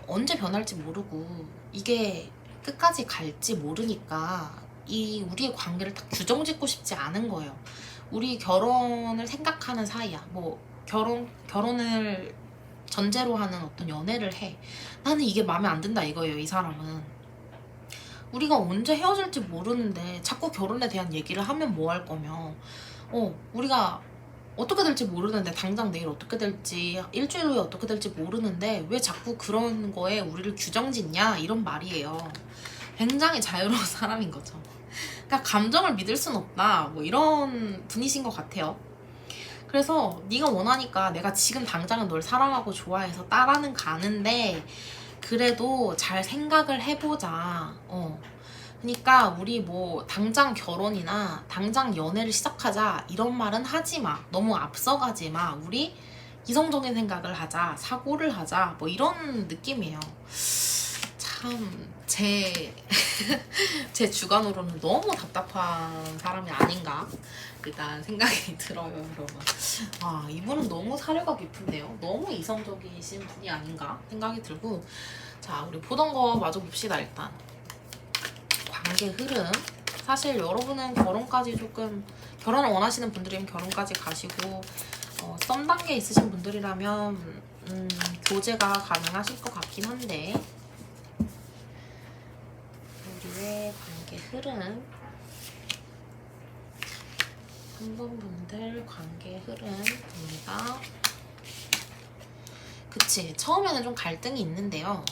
언제 변할지 모르고 이게 끝까지 갈지 모르니까 이 우리의 관계를 딱 규정짓고 싶지 않은 거예요. 우리 결혼을 생각하는 사이야. 뭐 결혼을 전제로 하는 어떤 연애를 해. 나는 이게 마음에 안 든다 이거예요, 이 사람은. 우리가 언제 헤어질지 모르는데 자꾸 결혼에 대한 얘기를 하면 뭐 할 거며, 우리가 어떻게 될지 모르는데, 당장 내일 어떻게 될지, 일주일 후에 어떻게 될지 모르는데 왜 자꾸 그런 거에 우리를 규정짓냐, 이런 말이에요. 굉장히 자유로운 사람인 거죠. 그러니까 감정을 믿을 순 없다, 뭐 이런 분이신 것 같아요. 그래서 네가 원하니까 내가 지금 당장은 널 사랑하고 좋아해서 따라는 가는데, 그래도 잘 생각을 해보자. 그러니까 우리 뭐 당장 결혼이나 당장 연애를 시작하자, 이런 말은 하지 마. 너무 앞서가지 마. 우리 이성적인 생각을 하자, 사고를 하자, 뭐 이런 느낌이에요. 참 제 주관으로는 너무 답답한 사람이 아닌가 일단 생각이 들어요, 여러분. 아, 이분은 너무 사려가 깊은데요. 너무 이성적이신 분이 아닌가 생각이 들고. 자, 우리 보던 거 마저 봅시다. 일단 관계 흐름. 사실 여러분은 결혼까지 조금, 결혼을 원하시는 분들이면 결혼까지 가시고, 썸 단계에 있으신 분들이라면 교제가 가능하실 것 같긴 한데, 우리의 관계 흐름, 한 번 분들 관계 흐름 봅니다. 그치, 처음에는 좀 갈등이 있는데요.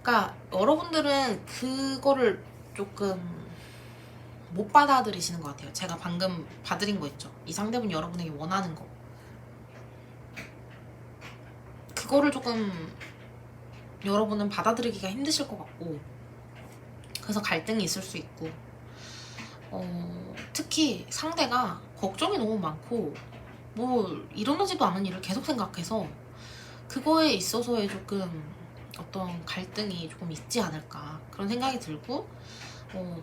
그러니까 여러분들은 그거를 조금 못 받아들이시는 것 같아요. 제가 방금 봐드린 거 있죠, 이 상대분이 여러분에게 원하는 거. 그거를 조금 여러분은 받아들이기가 힘드실 것 같고, 그래서 갈등이 있을 수 있고, 특히 상대가 걱정이 너무 많고 뭐 일어나지도 않은 일을 계속 생각해서 그거에 있어서의 조금 어떤 갈등이 조금 있지 않을까, 그런 생각이 들고,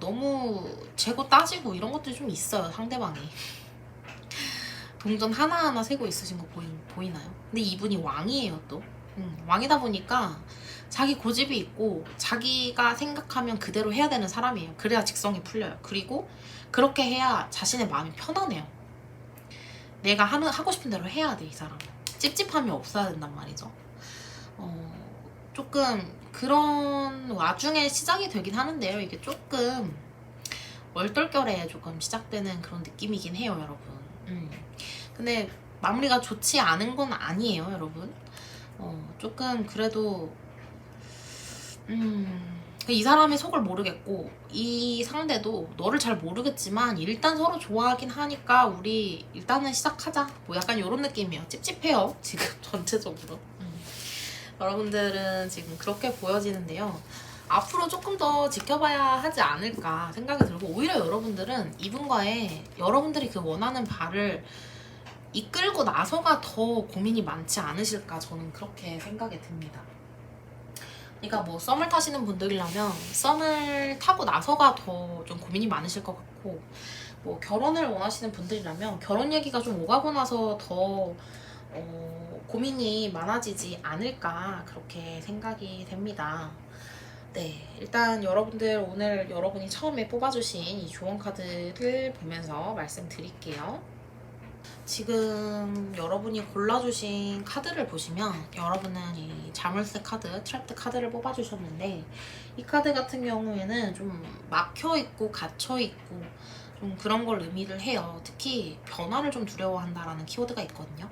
너무 재고 따지고 이런 것들이 좀 있어요, 상대방이. 동전 하나하나 세고 있으신 거 보이나요? 근데 이분이 왕이에요, 또. 왕이다 보니까 자기 고집이 있고 자기가 생각하면 그대로 해야 되는 사람이에요. 그래야 직성이 풀려요. 그리고 그렇게 해야 자신의 마음이 편하네요. 내가 하고 싶은 대로 해야 돼, 이 사람은. 찝찝함이 없어야 된단 말이죠. 조금 그런 와중에 시작이 되긴 하는데요. 이게 조금 얼떨결에 조금 시작되는 그런 느낌이긴 해요, 여러분. 근데 마무리가 좋지 않은 건 아니에요, 여러분. 조금 그래도 이 사람의 속을 모르겠고, 이 상대도 너를 잘 모르겠지만 일단 서로 좋아하긴 하니까 우리 일단은 시작하자, 뭐 약간 이런 느낌이에요. 찝찝해요, 지금 전체적으로. 여러분들은 지금 그렇게 보여지는데요. 앞으로 조금 더 지켜봐야 하지 않을까 생각이 들고, 오히려 여러분들은 이분과의 여러분들이 그 원하는 바를 이끌고 나서가 더 고민이 많지 않으실까, 저는 그렇게 생각이 듭니다. 그러니까 뭐 썸을 타시는 분들이라면 썸을 타고 나서가 더 좀 고민이 많으실 것 같고, 뭐 결혼을 원하시는 분들이라면 결혼 얘기가 좀 오가고 나서 더 고민이 많아지지 않을까, 그렇게 생각이 됩니다. 네, 일단 여러분들, 오늘 여러분이 처음에 뽑아주신 이 조언 카드를 보면서 말씀드릴게요. 지금 여러분이 골라주신 카드를 보시면 여러분은 이 자물쇠 카드, 트랩드 카드를 뽑아주셨는데, 이 카드 같은 경우에는 좀 막혀있고 갇혀있고 좀 그런 걸 의미를 해요. 특히 변화를 좀 두려워한다라는 키워드가 있거든요.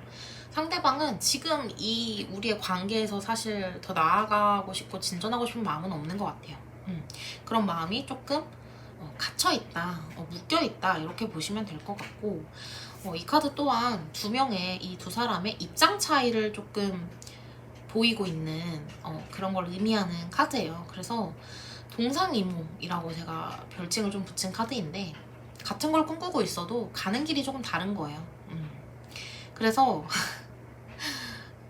상대방은 지금 이 우리의 관계에서 사실 더 나아가고 싶고 진전하고 싶은 마음은 없는 것 같아요. 그런 마음이 조금 갇혀있다, 묶여있다, 이렇게 보시면 될 것 같고, 이 카드 또한 두 명의, 이 두 사람의 입장 차이를 조금 보이고 있는 그런 걸 의미하는 카드예요. 그래서 동상이몽이라고 제가 별칭을 좀 붙인 카드인데, 같은 걸 꿈꾸고 있어도 가는 길이 조금 다른 거예요. 그래서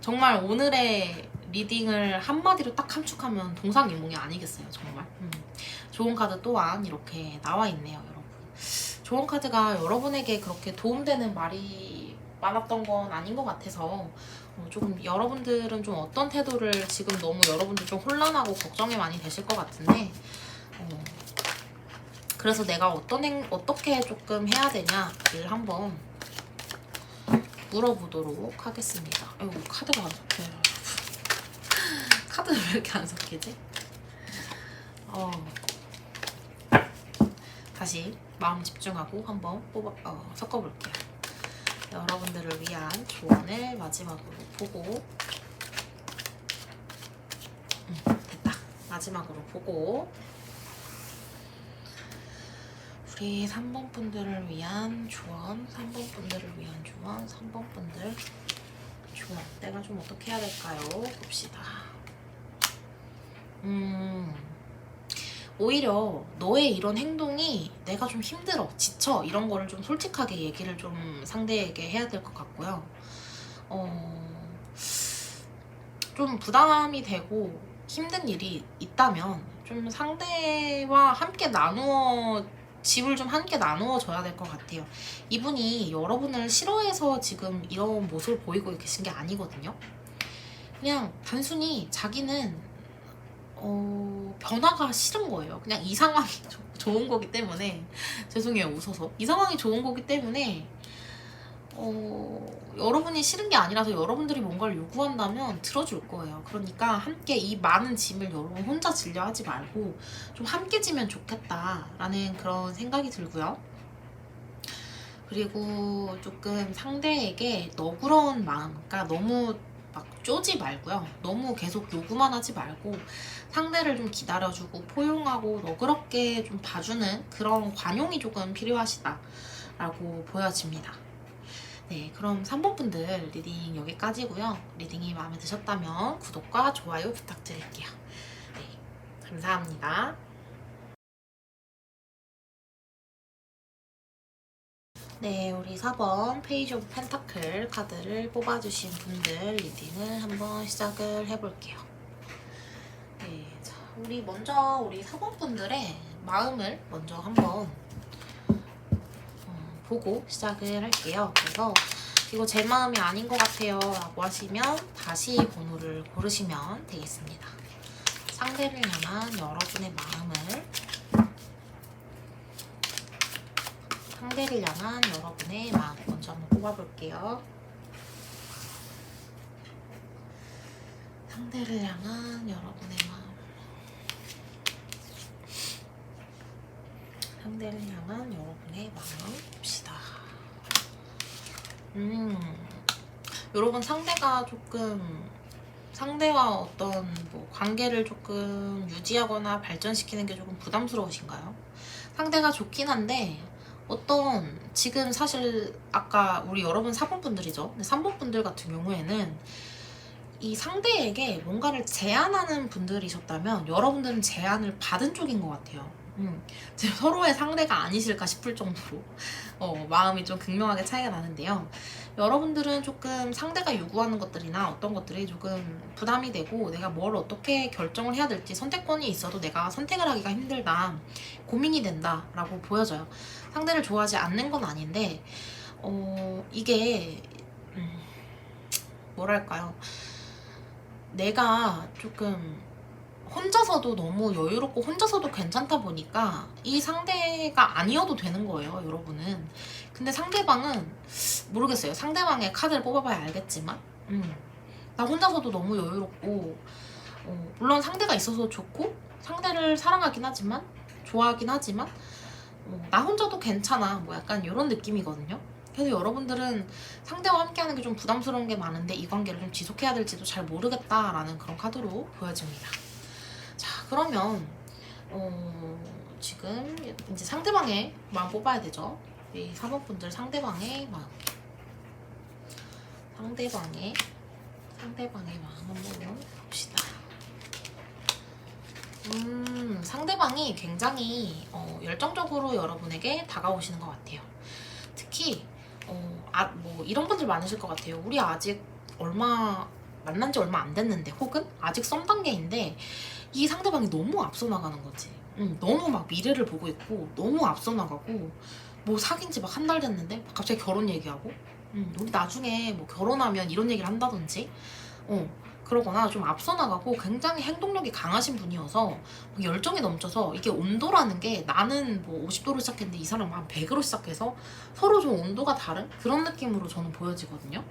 정말 오늘의 리딩을 한마디로 딱 함축하면 동상이몽이 아니겠어요, 정말. 좋은 카드 또한 이렇게 나와 있네요, 여러분. 좋은 카드가 여러분에게 그렇게 도움되는 말이 많았던 건 아닌 것 같아서, 조금 여러분들은 좀 어떤 태도를, 지금 너무 여러분들 좀 혼란하고 걱정이 많이 되실 것 같은데, 그래서 내가 어떻게 조금 해야 되냐를 한번 물어보도록 하겠습니다. 아이고, 카드가 안 섞여요, 여러분. 카드는 왜 이렇게 안 섞이지? 다시 마음 집중하고 한번 섞어볼게요. 여러분들을 위한 조언을 마지막으로 보고 됐다. 마지막으로 보고 우리 3번 분들을 위한 조언, 3번 분들을 위한 조언, 3번 분들 조언. 내가 좀 어떻게 해야 될까요? 봅시다. 오히려 너의 이런 행동이 내가 좀 힘들어, 지쳐 이런 거를 좀 솔직하게 얘기를 좀 상대에게 해야 될 것 같고요. 좀 부담이 되고 힘든 일이 있다면 좀 상대와 함께 짐을 좀 함께 나누어 줘야 될 것 같아요. 이분이 여러분을 싫어해서 지금 이런 모습을 보이고 계신 게 아니거든요. 그냥 단순히 자기는 변화가 싫은 거예요. 그냥 이 상황이 좋은 거기 때문에 죄송해요, 웃어서. 이 상황이 좋은 거기 때문에 여러분이 싫은 게 아니라서 여러분들이 뭔가를 요구한다면 들어줄 거예요. 그러니까 함께 이 많은 짐을 여러분 혼자 지려 하지 말고 좀 함께 지면 좋겠다라는 그런 생각이 들고요. 그리고 조금 상대에게 너그러운 마음, 그러니까 너무 막 쪼지 말고요. 너무 계속 요구만 하지 말고 상대를 좀 기다려주고 포용하고 너그럽게 좀 봐주는 그런 관용이 조금 필요하시다라고 보여집니다. 네, 그럼 3번 분들 리딩 여기까지고요. 리딩이 마음에 드셨다면 구독과 좋아요 부탁드릴게요. 네, 감사합니다. 네, 우리 4번 페이지 오브 펜타클 카드를 뽑아주신 분들 리딩을 한번 시작을 해볼게요. 네, 자, 우리 4번 분들의 마음을 먼저 한번 보고 시작을 할게요. 그래서 이거 제 마음이 아닌 것 같아요 라고 하시면 다시 번호를 고르시면 되겠습니다. 상대를 향한 여러분의 마음을 먼저 한번 뽑아볼게요. 상대를 향한 여러분의 마음. 상대를 향한 여러분의 마음 봅시다. 여러분 상대와 어떤 관계를 조금 유지하거나 발전시키는 게 조금 부담스러우신가요? 상대가 좋긴 한데 지금 사실 아까 우리 여러분 4번 분들이죠. 근데 3번 분들 같은 경우에는 이 상대에게 뭔가를 제안하는 분들이셨다면 여러분들은 제안을 받은 쪽인 것 같아요. 지금 서로의 상대가 아니실까 싶을 정도로 마음이 좀 극명하게 차이가 나는데요. 여러분들은 조금 상대가 요구하는 것들이나 어떤 것들이 조금 부담이 되고 내가 뭘 어떻게 결정을 해야 될지 선택권이 있어도 내가 선택을 하기가 힘들다, 고민이 된다 라고 보여져요. 상대를 좋아하지 않는 건 아닌데 이게 뭐랄까요, 내가 조금 혼자서도 너무 여유롭고 혼자서도 괜찮다 보니까 이 상대가 아니어도 되는 거예요, 여러분은. 근데 상대방은 모르겠어요. 상대방의 카드를 뽑아봐야 알겠지만 나 혼자서도 너무 여유롭고 물론 상대가 있어서 좋고 상대를 사랑하긴 하지만 좋아하긴 하지만 나 혼자도 괜찮아, 뭐 약간 이런 느낌이거든요. 그래서 여러분들은 상대와 함께하는 게 좀 부담스러운 게 많은데 이 관계를 좀 지속해야 될지도 잘 모르겠다라는 그런 카드로 보여집니다. 자, 그러면 지금 이제 상대방의 마음 뽑아야 되죠. 이 4번 분들 상대방의 마음 한번 봅시다. 상대방이 굉장히 열정적으로 여러분에게 다가오시는 것 같아요. 특히 이런 분들 많으실 것 같아요. 우리 아직 만난 지 얼마 안 됐는데, 혹은 아직 썸 단계인데 이 상대방이 너무 앞서 나가는 거지. 너무 막 미래를 보고 있고 너무 앞서 나가고 뭐 사귄 지 막 한 달 됐는데 갑자기 결혼 얘기하고 우리 나중에 뭐 결혼하면 이런 얘기를 한다든지 그러거나 좀 앞서 나가고 굉장히 행동력이 강하신 분이어서 열정이 넘쳐서, 이게 온도라는 게 나는 뭐 50도로 시작했는데 이 사람은 한 100으로 시작해서 서로 좀 온도가 다른 그런 느낌으로 저는 보여지거든요.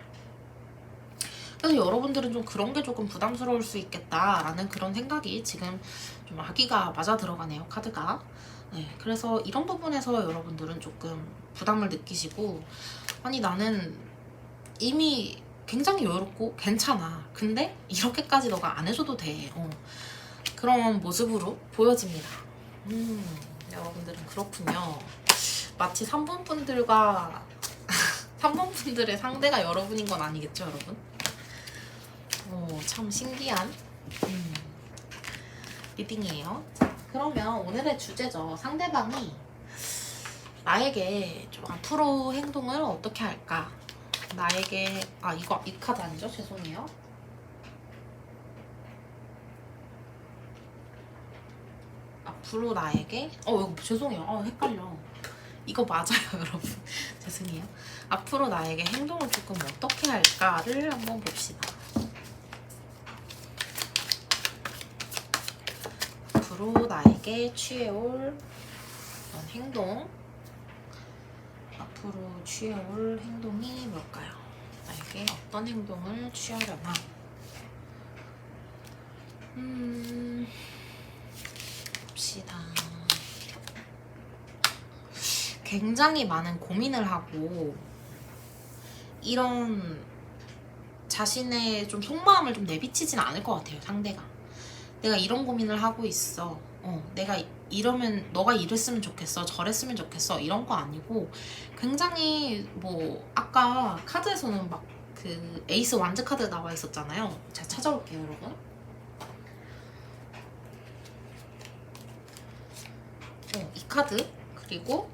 그래서 여러분들은 좀 그런 게 조금 부담스러울 수 있겠다라는 그런 생각이 지금 좀 아기가 맞아 들어가네요, 카드가. 네, 그래서 이런 부분에서 여러분들은 조금 부담을 느끼시고, 아니 나는 이미 굉장히 여유롭고 괜찮아. 근데 이렇게까지 너가 안 해줘도 돼. 그런 모습으로 보여집니다. 여러분들은 그렇군요. 마치 3번 분들과 3번 분들의 상대가 여러분인 건 아니겠죠, 여러분? 참 신기한 리딩이에요. 자, 그러면 오늘의 주제죠. 상대방이 나에게 좀 앞으로 행동을 어떻게 할까? 나에게 이 카드 아니죠? 죄송해요. 앞으로 나에게 이거 죄송해요. 헷갈려. 이거 맞아요, 여러분. 죄송해요. 앞으로 나에게 행동을 조금 어떻게 할까를 한번 봅시다. 앞으로 나에게 취해올 그런 행동, 앞으로 취해올 행동이 뭘까요? 나에게 어떤 행동을 취하려나? 봅시다. 굉장히 많은 고민을 하고 이런 자신의 좀 속마음을 좀 내비치진 않을 것 같아요, 상대가. 내가 이런 고민을 하고 있어. 내가 이러면 너가 이랬으면 좋겠어, 저랬으면 좋겠어, 이런 거 아니고 굉장히 뭐 아까 카드에서는 막 그 에이스 완즈 카드 나와 있었잖아요. 제가 찾아올게요, 여러분. 이 카드 그리고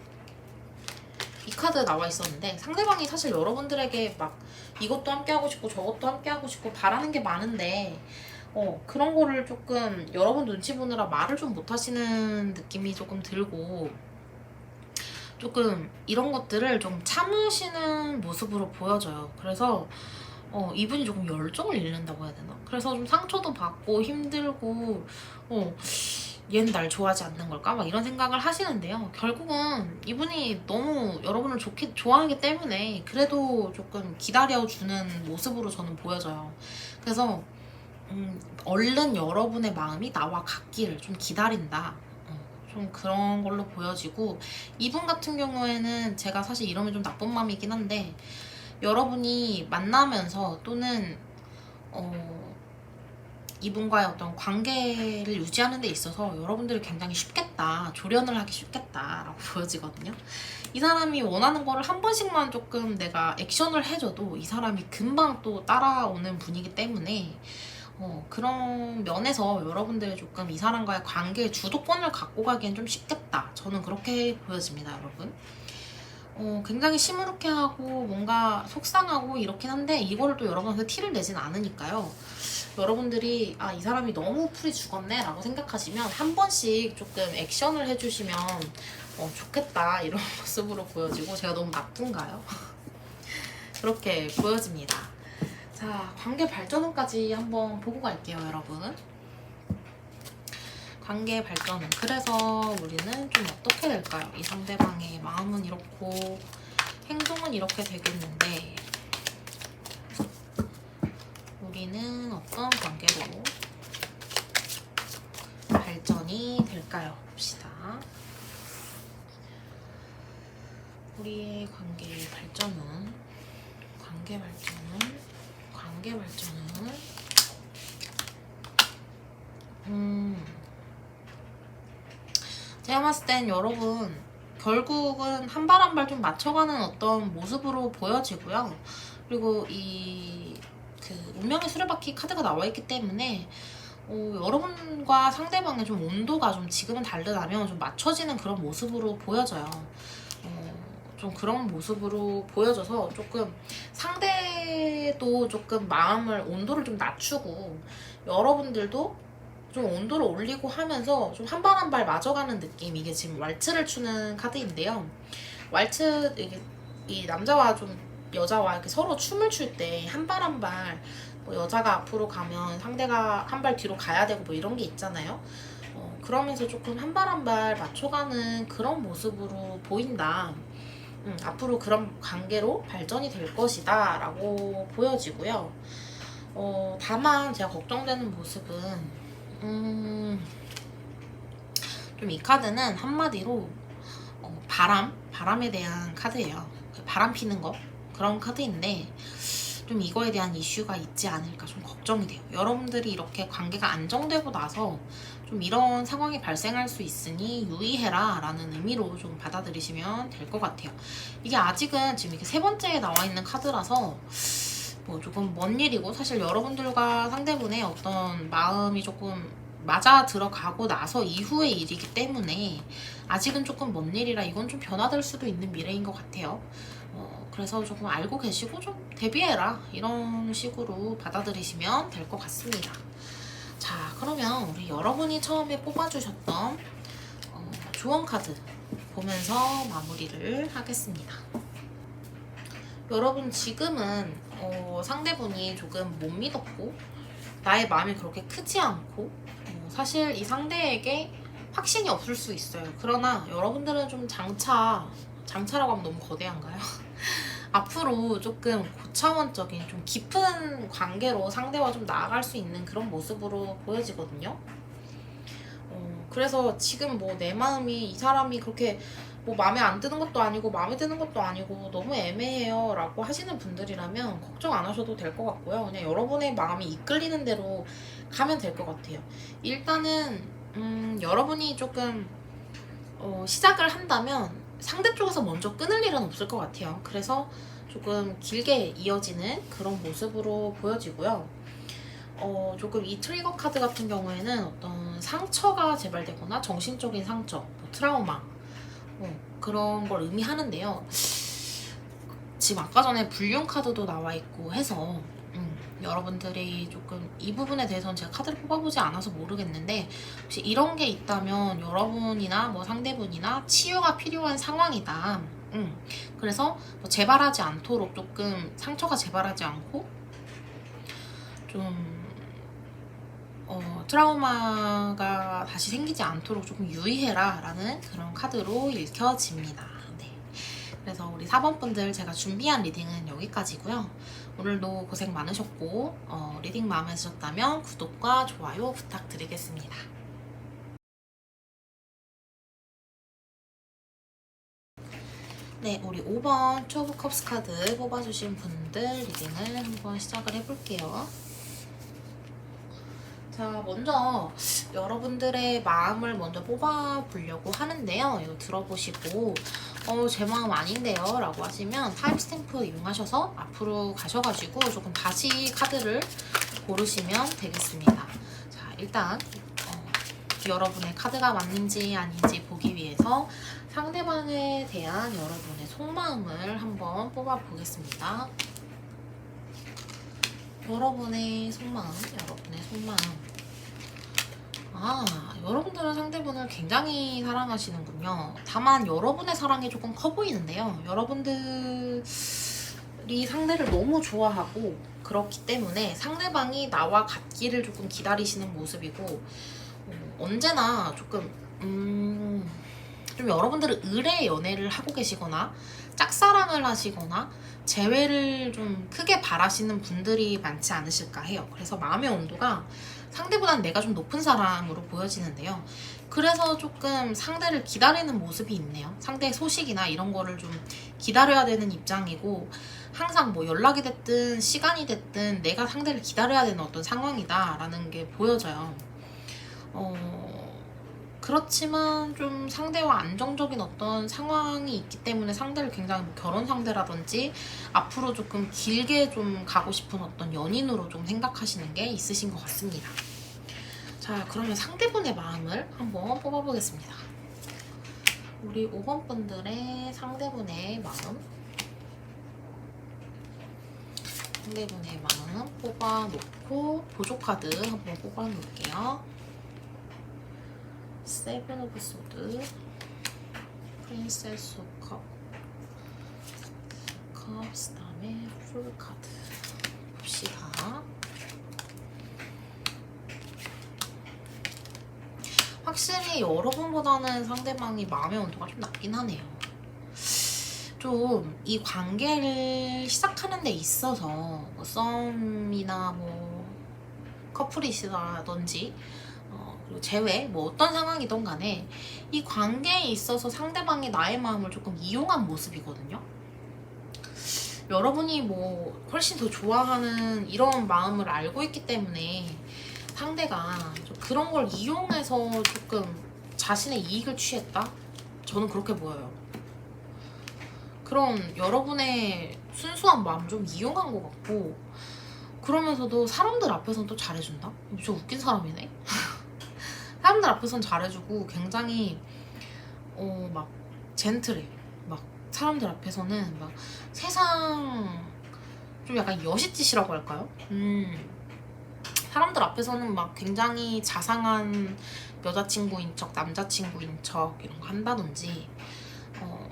이 카드 나와 있었는데 상대방이 사실 여러분들에게 막 이것도 함께 하고 싶고 저것도 함께 하고 싶고 바라는 게 많은데 그런 거를 조금 여러분 눈치 보느라 말을 좀 못하시는 느낌이 조금 들고 조금 이런 것들을 좀 참으시는 모습으로 보여져요. 그래서 이분이 조금 열정을 잃는다고 해야 되나? 그래서 좀 상처도 받고 힘들고 얘는 날 좋아하지 않는 걸까? 막 이런 생각을 하시는데요. 결국은 이분이 너무 여러분을 좋아하기 때문에 그래도 조금 기다려주는 모습으로 저는 보여져요. 그래서 얼른 여러분의 마음이 나와 같기를 좀 기다린다. 좀 그런 걸로 보여지고 이분 같은 경우에는 제가 사실 이러면 좀 나쁜 마음이긴 한데 여러분이 만나면서 또는 이분과의 어떤 관계를 유지하는 데 있어서 여러분들이 굉장히 쉽겠다, 조련을 하기 쉽겠다라고 보여지거든요. 이 사람이 원하는 거를 한 번씩만 조금 내가 액션을 해줘도 이 사람이 금방 또 따라오는 분이기 때문에 그런 면에서 여러분들이 조금 이 사람과의 관계의 주도권을 갖고 가기엔 좀 쉽겠다. 저는 그렇게 보여집니다, 여러분. 굉장히 시무룩해하고 뭔가 속상하고 이렇긴 한데 이거를 또 여러분한테 티를 내진 않으니까요. 여러분들이 이 사람이 너무 풀이 죽었네 라고 생각하시면 한 번씩 조금 액션을 해주시면 좋겠다 이런 모습으로 보여지고 제가 너무 나쁜가요? 그렇게 보여집니다. 자, 관계 발전은까지 한번 보고 갈게요, 여러분. 관계 발전은 그래서 우리는 좀 어떻게 될까요? 이 상대방의 마음은 이렇고 행동은 이렇게 되겠는데 우리는 어떤 관계로 발전이 될까요? 봅시다. 우리의 관계 발전은 제가 봤을 땐 여러분 결국은 한 발 한 발 좀 맞춰가는 어떤 모습으로 보여지고요. 그리고 그 운명의 수레바퀴 카드가 나와 있기 때문에 여러분과 상대방의 좀 온도가 좀 지금은 다르다면 좀 맞춰지는 그런 모습으로 보여져요. 좀 그런 모습으로 보여져서 조금 상대도 조금 마음을 온도를 좀 낮추고 여러분들도 좀 온도를 올리고 하면서 좀 한 발 한 발 맞아가는 느낌. 이게 지금 왈츠를 추는 카드인데요. 왈츠 이 남자와 좀 여자와 이렇게 서로 춤을 출 때 한 발 한 발 뭐 여자가 앞으로 가면 상대가 한 발 뒤로 가야 되고 뭐 이런 게 있잖아요. 그러면서 조금 한 발 한 발 맞춰가는 그런 모습으로 보인다. 앞으로 그런 관계로 발전이 될 것이다 라고 보여지고요. 다만 제가 걱정되는 모습은 좀 이 카드는 한마디로 바람에 대한 카드예요. 바람 피는 거 그런 카드인데 좀 이거에 대한 이슈가 있지 않을까 좀 걱정이 돼요. 여러분들이 이렇게 관계가 안정되고 나서 좀 이런 상황이 발생할 수 있으니 유의해라 라는 의미로 좀 받아들이시면 될 것 같아요. 이게 아직은 지금 이게 세 번째에 나와 있는 카드라서 뭐 조금 먼 일이고, 사실 여러분들과 상대분의 어떤 마음이 조금 맞아 들어가고 나서 이후의 일이기 때문에 아직은 조금 먼 일이라 이건 좀 변화될 수도 있는 미래인 것 같아요. 그래서 조금 알고 계시고 좀 대비해라 이런 식으로 받아들이시면 될 것 같습니다. 자, 그러면 우리 여러분이 처음에 뽑아주셨던 조언 카드 보면서 마무리를 하겠습니다. 여러분 지금은 상대분이 조금 못 믿었고 나의 마음이 그렇게 크지 않고 사실 이 상대에게 확신이 없을 수 있어요. 그러나 여러분들은 좀 장차라고 하면 너무 거대한가요? 앞으로 조금 고차원적인 좀 깊은 관계로 상대와 좀 나아갈 수 있는 그런 모습으로 보여지거든요. 그래서 지금 뭐 내 마음이 이 사람이 그렇게 뭐 마음에 안 드는 것도 아니고 마음에 드는 것도 아니고 너무 애매해요 라고 하시는 분들이라면 걱정 안 하셔도 될 것 같고요. 그냥 여러분의 마음이 이끌리는 대로 가면 될 것 같아요. 일단은 여러분이 조금 시작을 한다면 상대 쪽에서 먼저 끊을 일은 없을 것 같아요. 그래서 조금 길게 이어지는 그런 모습으로 보여지고요. 조금 이 트리거 카드 같은 경우에는 어떤 상처가 재발되거나 정신적인 상처, 뭐 트라우마 그런 걸 의미하는데요. 지금 아까 전에 불륜 카드도 나와 있고 해서 여러분들이 조금 이 부분에 대해서는 제가 카드를 뽑아보지 않아서 모르겠는데 혹시 이런 게 있다면 여러분이나 뭐 상대분이나 치유가 필요한 상황이다. 그래서 뭐 재발하지 않도록 조금 상처가 재발하지 않고 좀 트라우마가 다시 생기지 않도록 조금 유의해라 라는 그런 카드로 읽혀집니다. 네. 그래서 우리 4번 분들 제가 준비한 리딩은 여기까지고요. 오늘도 고생 많으셨고 리딩 마음에 드셨다면 구독과 좋아요 부탁드리겠습니다. 네, 우리 5번 투 오브 컵스 카드 뽑아주신 분들 리딩을 한번 시작을 해볼게요. 자, 먼저 여러분들의 마음을 먼저 뽑아보려고 하는데요. 이거 들어보시고 제 마음 아닌데요 라고 하시면 타임스탬프 이용하셔서 앞으로 가셔가지고 조금 다시 카드를 고르시면 되겠습니다. 자, 일단 여러분의 카드가 맞는지 아닌지 보기 위해서 상대방에 대한 여러분의 속마음을 한번 뽑아보겠습니다. 여러분의 속마음. 여러분들은 상대분을 굉장히 사랑하시는군요. 다만 여러분의 사랑이 조금 커 보이는데요. 여러분들이 상대를 너무 좋아하고 그렇기 때문에 상대방이 나와 같기를 조금 기다리시는 모습이고 언제나 조금 좀 여러분들은 의뢰 연애를 하고 계시거나 짝사랑을 하시거나 재회를 좀 크게 바라시는 분들이 많지 않으실까 해요. 그래서 마음의 온도가 상대보다는 내가 좀 높은 사람으로 보여지는데요. 그래서 조금 상대를 기다리는 모습이 있네요. 상대의 소식이나 이런 거를 좀 기다려야 되는 입장이고 항상 뭐 연락이 됐든 시간이 됐든 내가 상대를 기다려야 되는 어떤 상황이다라는 게 보여져요. 그렇지만 좀 상대와 안정적인 어떤 상황이 있기 때문에 상대를 굉장히 뭐 결혼 상대라든지 앞으로 조금 길게 좀 가고 싶은 어떤 연인으로 좀 생각하시는 게 있으신 것 같습니다. 자, 그러면 상대분의 마음을 한번 뽑아보겠습니다. 우리 5번 분들의 상대분의 마음. 상대분의 마음 뽑아놓고 보조 카드 한번 뽑아놓을게요. 세븐 오브 소드, 프린세스 컵, 그다음에 풀 카드 봅시다. 확실히 여러분보다는 상대방이 마음의 온도가 좀 낮긴 하네요. 좀 이 관계를 시작하는 데 있어서 뭐 썸이나 뭐 커플이시다든지 그리고 재회 뭐 어떤 상황이든 간에 이 관계에 있어서 상대방이 나의 마음을 조금 이용한 모습이거든요. 여러분이 뭐 훨씬 더 좋아하는 이런 마음을 알고 있기 때문에 상대가 좀 그런 걸 이용해서 조금 자신의 이익을 취했다? 저는 그렇게 보여요. 그런 여러분의 순수한 마음 좀 이용한 것 같고, 그러면서도 사람들 앞에서는 또 잘해준다? 좀 웃긴 사람이네? 사람들 앞에서는 잘해주고 굉장히 막 젠틀해. 막 사람들 앞에서는 막 세상 좀 약간 여시짓이라고 할까요? 사람들 앞에서는 막 굉장히 자상한 여자친구인 척, 남자친구인 척 이런 거 한다든지,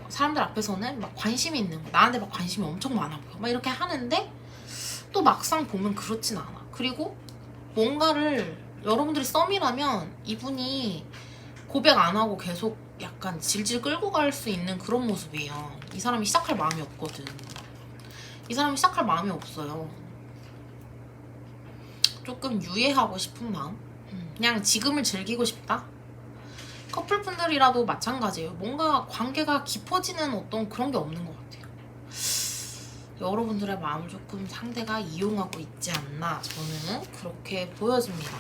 사람들 앞에서는 막 관심이 있는 거, 나한테 막 관심이 엄청 많아 보여. 막 이렇게 하는데 또 막상 보면 그렇진 않아. 그리고 뭔가를 여러분들이 썸이라면 이분이 고백 안 하고 계속 약간 질질 끌고 갈 수 있는 그런 모습이에요. 이 사람이 시작할 마음이 없거든. 이 사람이 시작할 마음이 없어요. 조금 유예하고 싶은 마음? 그냥 지금을 즐기고 싶다? 커플분들이라도 마찬가지예요. 뭔가 관계가 깊어지는 어떤 그런 게 없는 것 같아요. 여러분들의 마음을 조금 상대가 이용하고 있지 않나, 저는 그렇게 보여집니다.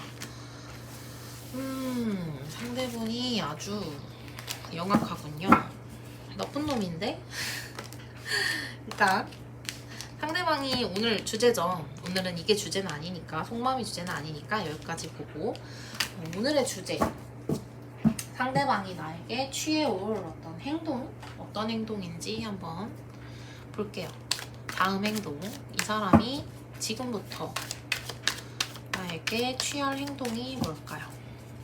상대분이 아주 영악하군요. 나쁜 놈인데? 일단 상대방이 오늘 주제죠. 오늘은 이게 주제는 아니니까, 속마음이 주제는 아니니까 여기까지 보고, 오늘의 주제, 상대방이 나에게 취해올 어떤 행동, 어떤 행동인지 한번 볼게요. 다음 행동, 이 사람이 지금부터 나에게 취할 행동이 뭘까요?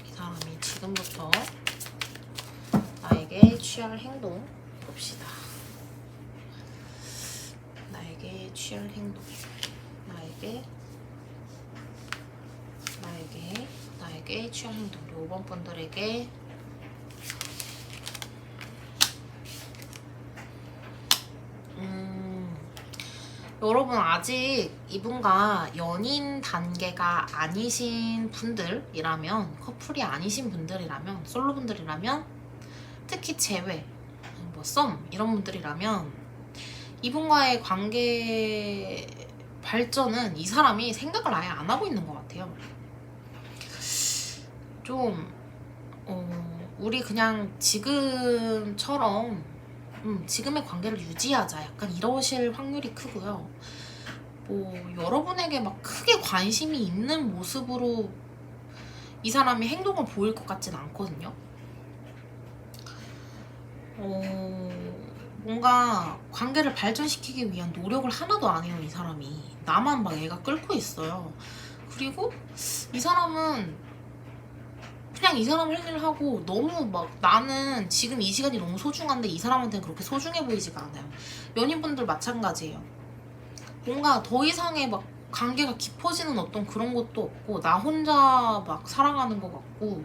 이 사람이 지금부터 나에게 취할 행동 봅시다. 나에게 취할 행동, 나에게 취할 행동. 5번 분들에게 여러분 아직 이분과 연인 단계가 아니신 분들이라면, 커플이 아니신 분들이라면, 솔로 분들이라면, 특히 제외, 뭐 썸 이런 분들이라면 이분과의 관계 발전은 이 사람이 생각을 아예 안 하고 있는 것 같아요. 좀 우리 그냥 지금처럼 지금의 관계를 유지하자, 약간 이러실 확률이 크고요. 뭐 여러분에게 막 크게 관심이 있는 모습으로 이 사람이 행동을 보일 것 같진 않거든요. 뭔가 관계를 발전시키기 위한 노력을 하나도 안 해요. 이 사람이 나만 막 애가 끓고 있어요. 그리고 이 사람은 그냥 이 사람 할 일을 하고, 너무 막 나는 지금 이 시간이 너무 소중한데 이 사람한테는 그렇게 소중해 보이지가 않아요. 연인분들 마찬가지예요. 뭔가 더 이상의 막 관계가 깊어지는 어떤 그런 것도 없고, 나 혼자 막 사랑하는 것 같고,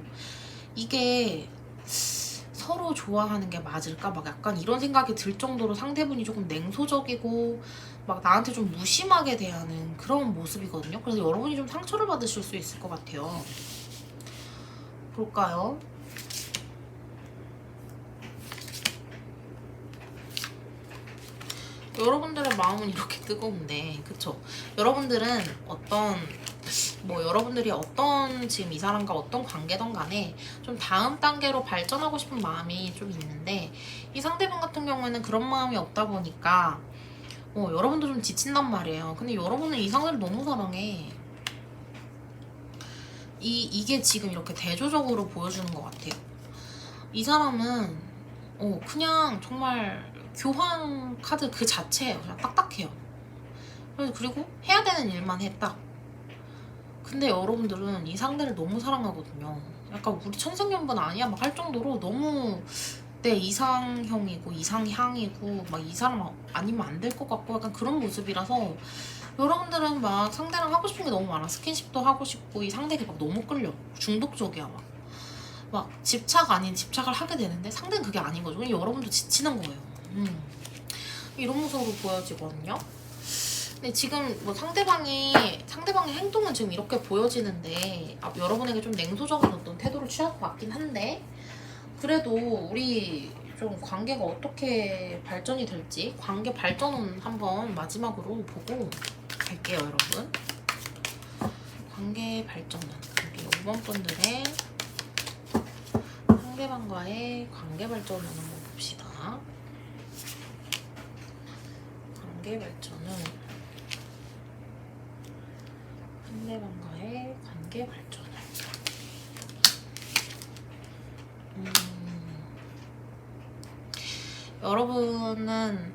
이게 서로 좋아하는 게 맞을까? 막 약간 이런 생각이 들 정도로 상대분이 조금 냉소적이고 막 나한테 좀 무심하게 대하는 그런 모습이거든요. 그래서 여러분이 좀 상처를 받으실 수 있을 것 같아요. 볼까요? 여러분들의 마음은 이렇게 뜨거운데, 그쵸? 여러분들은 여러분들이 어떤 지금 이 사람과 어떤 관계든 간에 좀 다음 단계로 발전하고 싶은 마음이 좀 있는데, 이 상대방 같은 경우에는 그런 마음이 없다 보니까 여러분도 좀 지친단 말이에요. 근데 여러분은 이 상대를 너무 사랑해. 이게 지금 이렇게 대조적으로 보여주는 것 같아요. 이 사람은 그냥 정말 교환 카드 그 자체예요. 그냥 딱딱해요. 그리고 해야 되는 일만 해, 딱. 근데 여러분들은 이 상대를 너무 사랑하거든요. 약간 우리 천생연분 아니야? 막 할 정도로 너무 내 이상형이고 이상향이고 막 이 사람 아니면 안 될 것 같고 약간 그런 모습이라서, 여러분들은 막 상대랑 하고 싶은 게 너무 많아. 스킨십도 하고 싶고, 이 상대에게 막 너무 끌려. 중독적이야. 막 집착 아닌 집착을 하게 되는데 상대는 그게 아닌 거죠. 여러분도 지치는 거예요. 이런 모습으로 보여지거든요. 근데 지금 뭐 상대방의 행동은 지금 이렇게 보여지는데, 여러분에게 좀 냉소적인 어떤 태도를 취할 것 같긴 한데, 그래도 우리 좀 관계가 어떻게 발전이 될지 관계 발전은 한번 마지막으로 보고 갈게요, 여러분. 관계 발전은 우리 5번 분들의 상대방과의 관계 발전을 한번 봅시다. 관계 발전은 상대방과의 관계 발전을 여러분은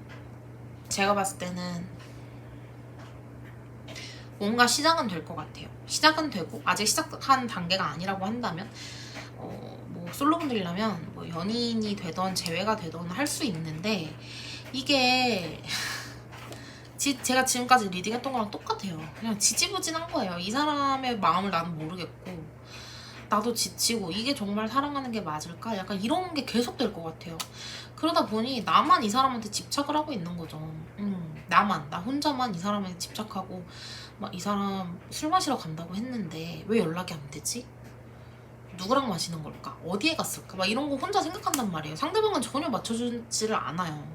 제가 봤을 때는 뭔가 시작은 될 것 같아요. 시작은 되고 아직 시작한 단계가 아니라고 한다면 뭐 솔로분들이라면 뭐 연인이 되던 재회가 되던 할 수 있는데 이게 제가 지금까지 리딩했던 거랑 똑같아요. 그냥 지지부진한 거예요. 이 사람의 마음을 나는 모르겠고 나도 지치고 이게 정말 사랑하는 게 맞을까? 약간 이런 게 계속 될 것 같아요. 그러다 보니 나만 이 사람한테 집착을 하고 있는 거죠. 나 혼자만 이 사람한테 집착하고 막 이 사람 술 마시러 간다고 했는데 왜 연락이 안 되지? 누구랑 마시는 걸까? 어디에 갔을까? 막 이런 거 혼자 생각한단 말이에요. 상대방은 전혀 맞춰주지를 않아요.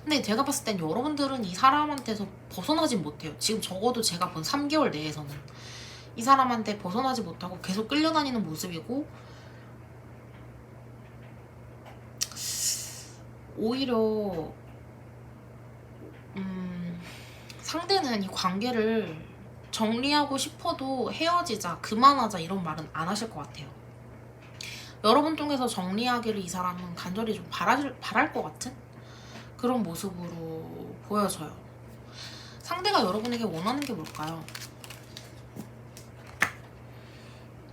근데 제가 봤을 땐 여러분들은 이 사람한테서 벗어나진 못해요. 지금 적어도 제가 본 3개월 내에서는 이 사람한테 벗어나지 못하고 계속 끌려다니는 모습이고 오히려 상대는 이 관계를 정리하고 싶어도 헤어지자, 그만하자 이런 말은 안 하실 것 같아요. 여러분 통해서 정리하기를 이 사람은 간절히 좀 바랄 것 같은 그런 모습으로 보여져요. 상대가 여러분에게 원하는 게 뭘까요?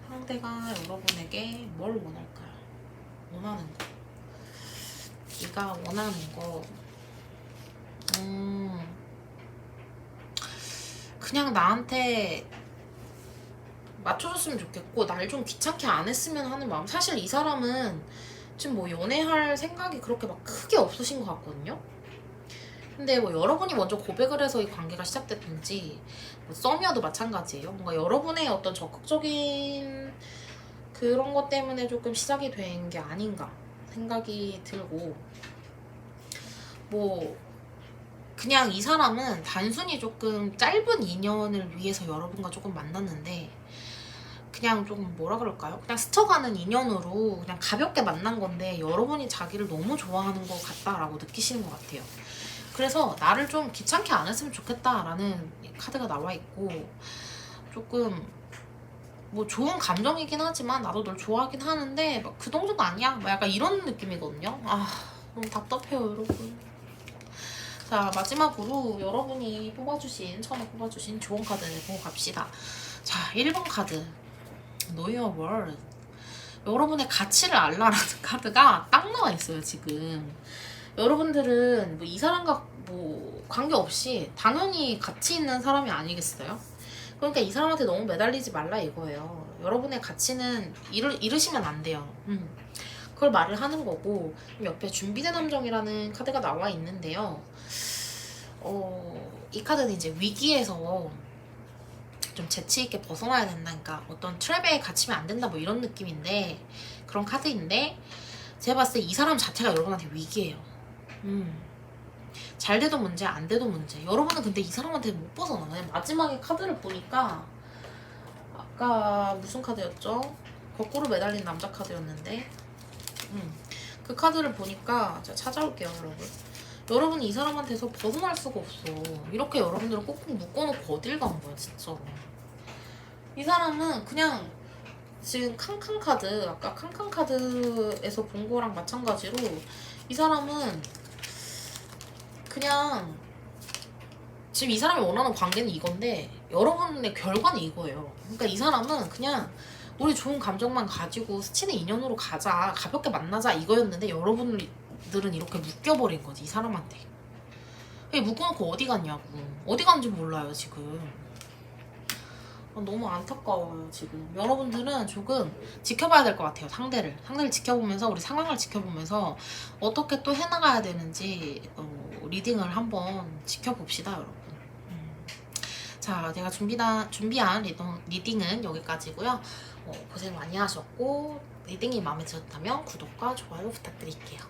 상대가 여러분에게 뭘 원할까요? 원하는 거. 네가 원하는 거. 그냥 나한테 맞춰줬으면 좋겠고 날 좀 귀찮게 안 했으면 하는 마음. 사실 이 사람은 지금 뭐 연애할 생각이 그렇게 막 크게 없으신 것 같거든요. 근데 뭐 여러분이 먼저 고백을 해서 이 관계가 시작됐든지 뭐 썸이어도 마찬가지예요. 뭔가 여러분의 어떤 적극적인 그런 것 때문에 조금 시작이 된 게 아닌가 생각이 들고 뭐 그냥 이 사람은 단순히 조금 짧은 인연을 위해서 여러분과 조금 만났는데 그냥 좀 뭐라 그럴까요? 그냥 스쳐가는 인연으로 그냥 가볍게 만난 건데 여러분이 자기를 너무 좋아하는 것 같다라고 느끼시는 것 같아요. 그래서 나를 좀 귀찮게 안 했으면 좋겠다라는 카드가 나와 있고 조금 뭐 좋은 감정이긴 하지만 나도 널 좋아하긴 하는데 막 그 정도는 아니야? 막 약간 이런 느낌이거든요. 아 너무 답답해요 여러분. 자 마지막으로 여러분이 처음에 뽑아주신 좋은 카드를 보고 갑시다. 자 1번 카드 Know Your Worth. 여러분의 가치를 알라라는 카드가 딱 나와 있어요 지금. 여러분들은 뭐 이 사람과 뭐 관계없이 당연히 가치 있는 사람이 아니겠어요? 그러니까 이 사람한테 너무 매달리지 말라 이거예요. 여러분의 가치는 잃으시면 안 돼요. 그걸 말을 하는 거고 옆에 준비된 함정이라는 카드가 나와 있는데요. 이 카드는 이제 위기에서 좀 재치있게 벗어나야 된다. 그러니까 어떤 트랩에 갇히면 안 된다 뭐 이런 느낌인데 그런 카드인데 제가 봤을 때 이 사람 자체가 여러분한테 위기예요. 잘 돼도 문제 안 돼도 문제. 여러분은 근데 이 사람한테 못 벗어나. 그냥 마지막에 카드를 보니까 아까 무슨 카드였죠? 거꾸로 매달린 남자 카드였는데 그 카드를 보니까 제가 찾아올게요 여러분. 여러분이 이 사람한테서 벗어날 수가 없어. 이렇게 여러분들을 꾹꾹 묶어놓고 어딜 간 거야 진짜로. 이 사람은 그냥 지금 캉캉 카드 아까 캉캉 카드에서 본 거랑 마찬가지로 이 사람은 그냥 지금 이 사람이 원하는 관계는 이건데 여러분의 결과는 이거예요. 그러니까 이 사람은 그냥 우리 좋은 감정만 가지고 스치는 인연으로 가자 가볍게 만나자 이거였는데 여러분들은 이렇게 묶여버린 거지 이 사람한테. 묶어놓고 어디 갔냐고. 어디 갔는지 몰라요 지금. 너무 안타까워요 지금. 여러분들은 조금 지켜봐야 될 것 같아요. 상대를 지켜보면서 우리 상황을 지켜보면서 어떻게 또 해나가야 되는지 리딩을 한번 지켜봅시다 여러분. 자 제가 준비한 리딩은 여기까지고요. 고생 많이 하셨고 리딩이 마음에 드셨다면 구독과 좋아요 부탁드릴게요.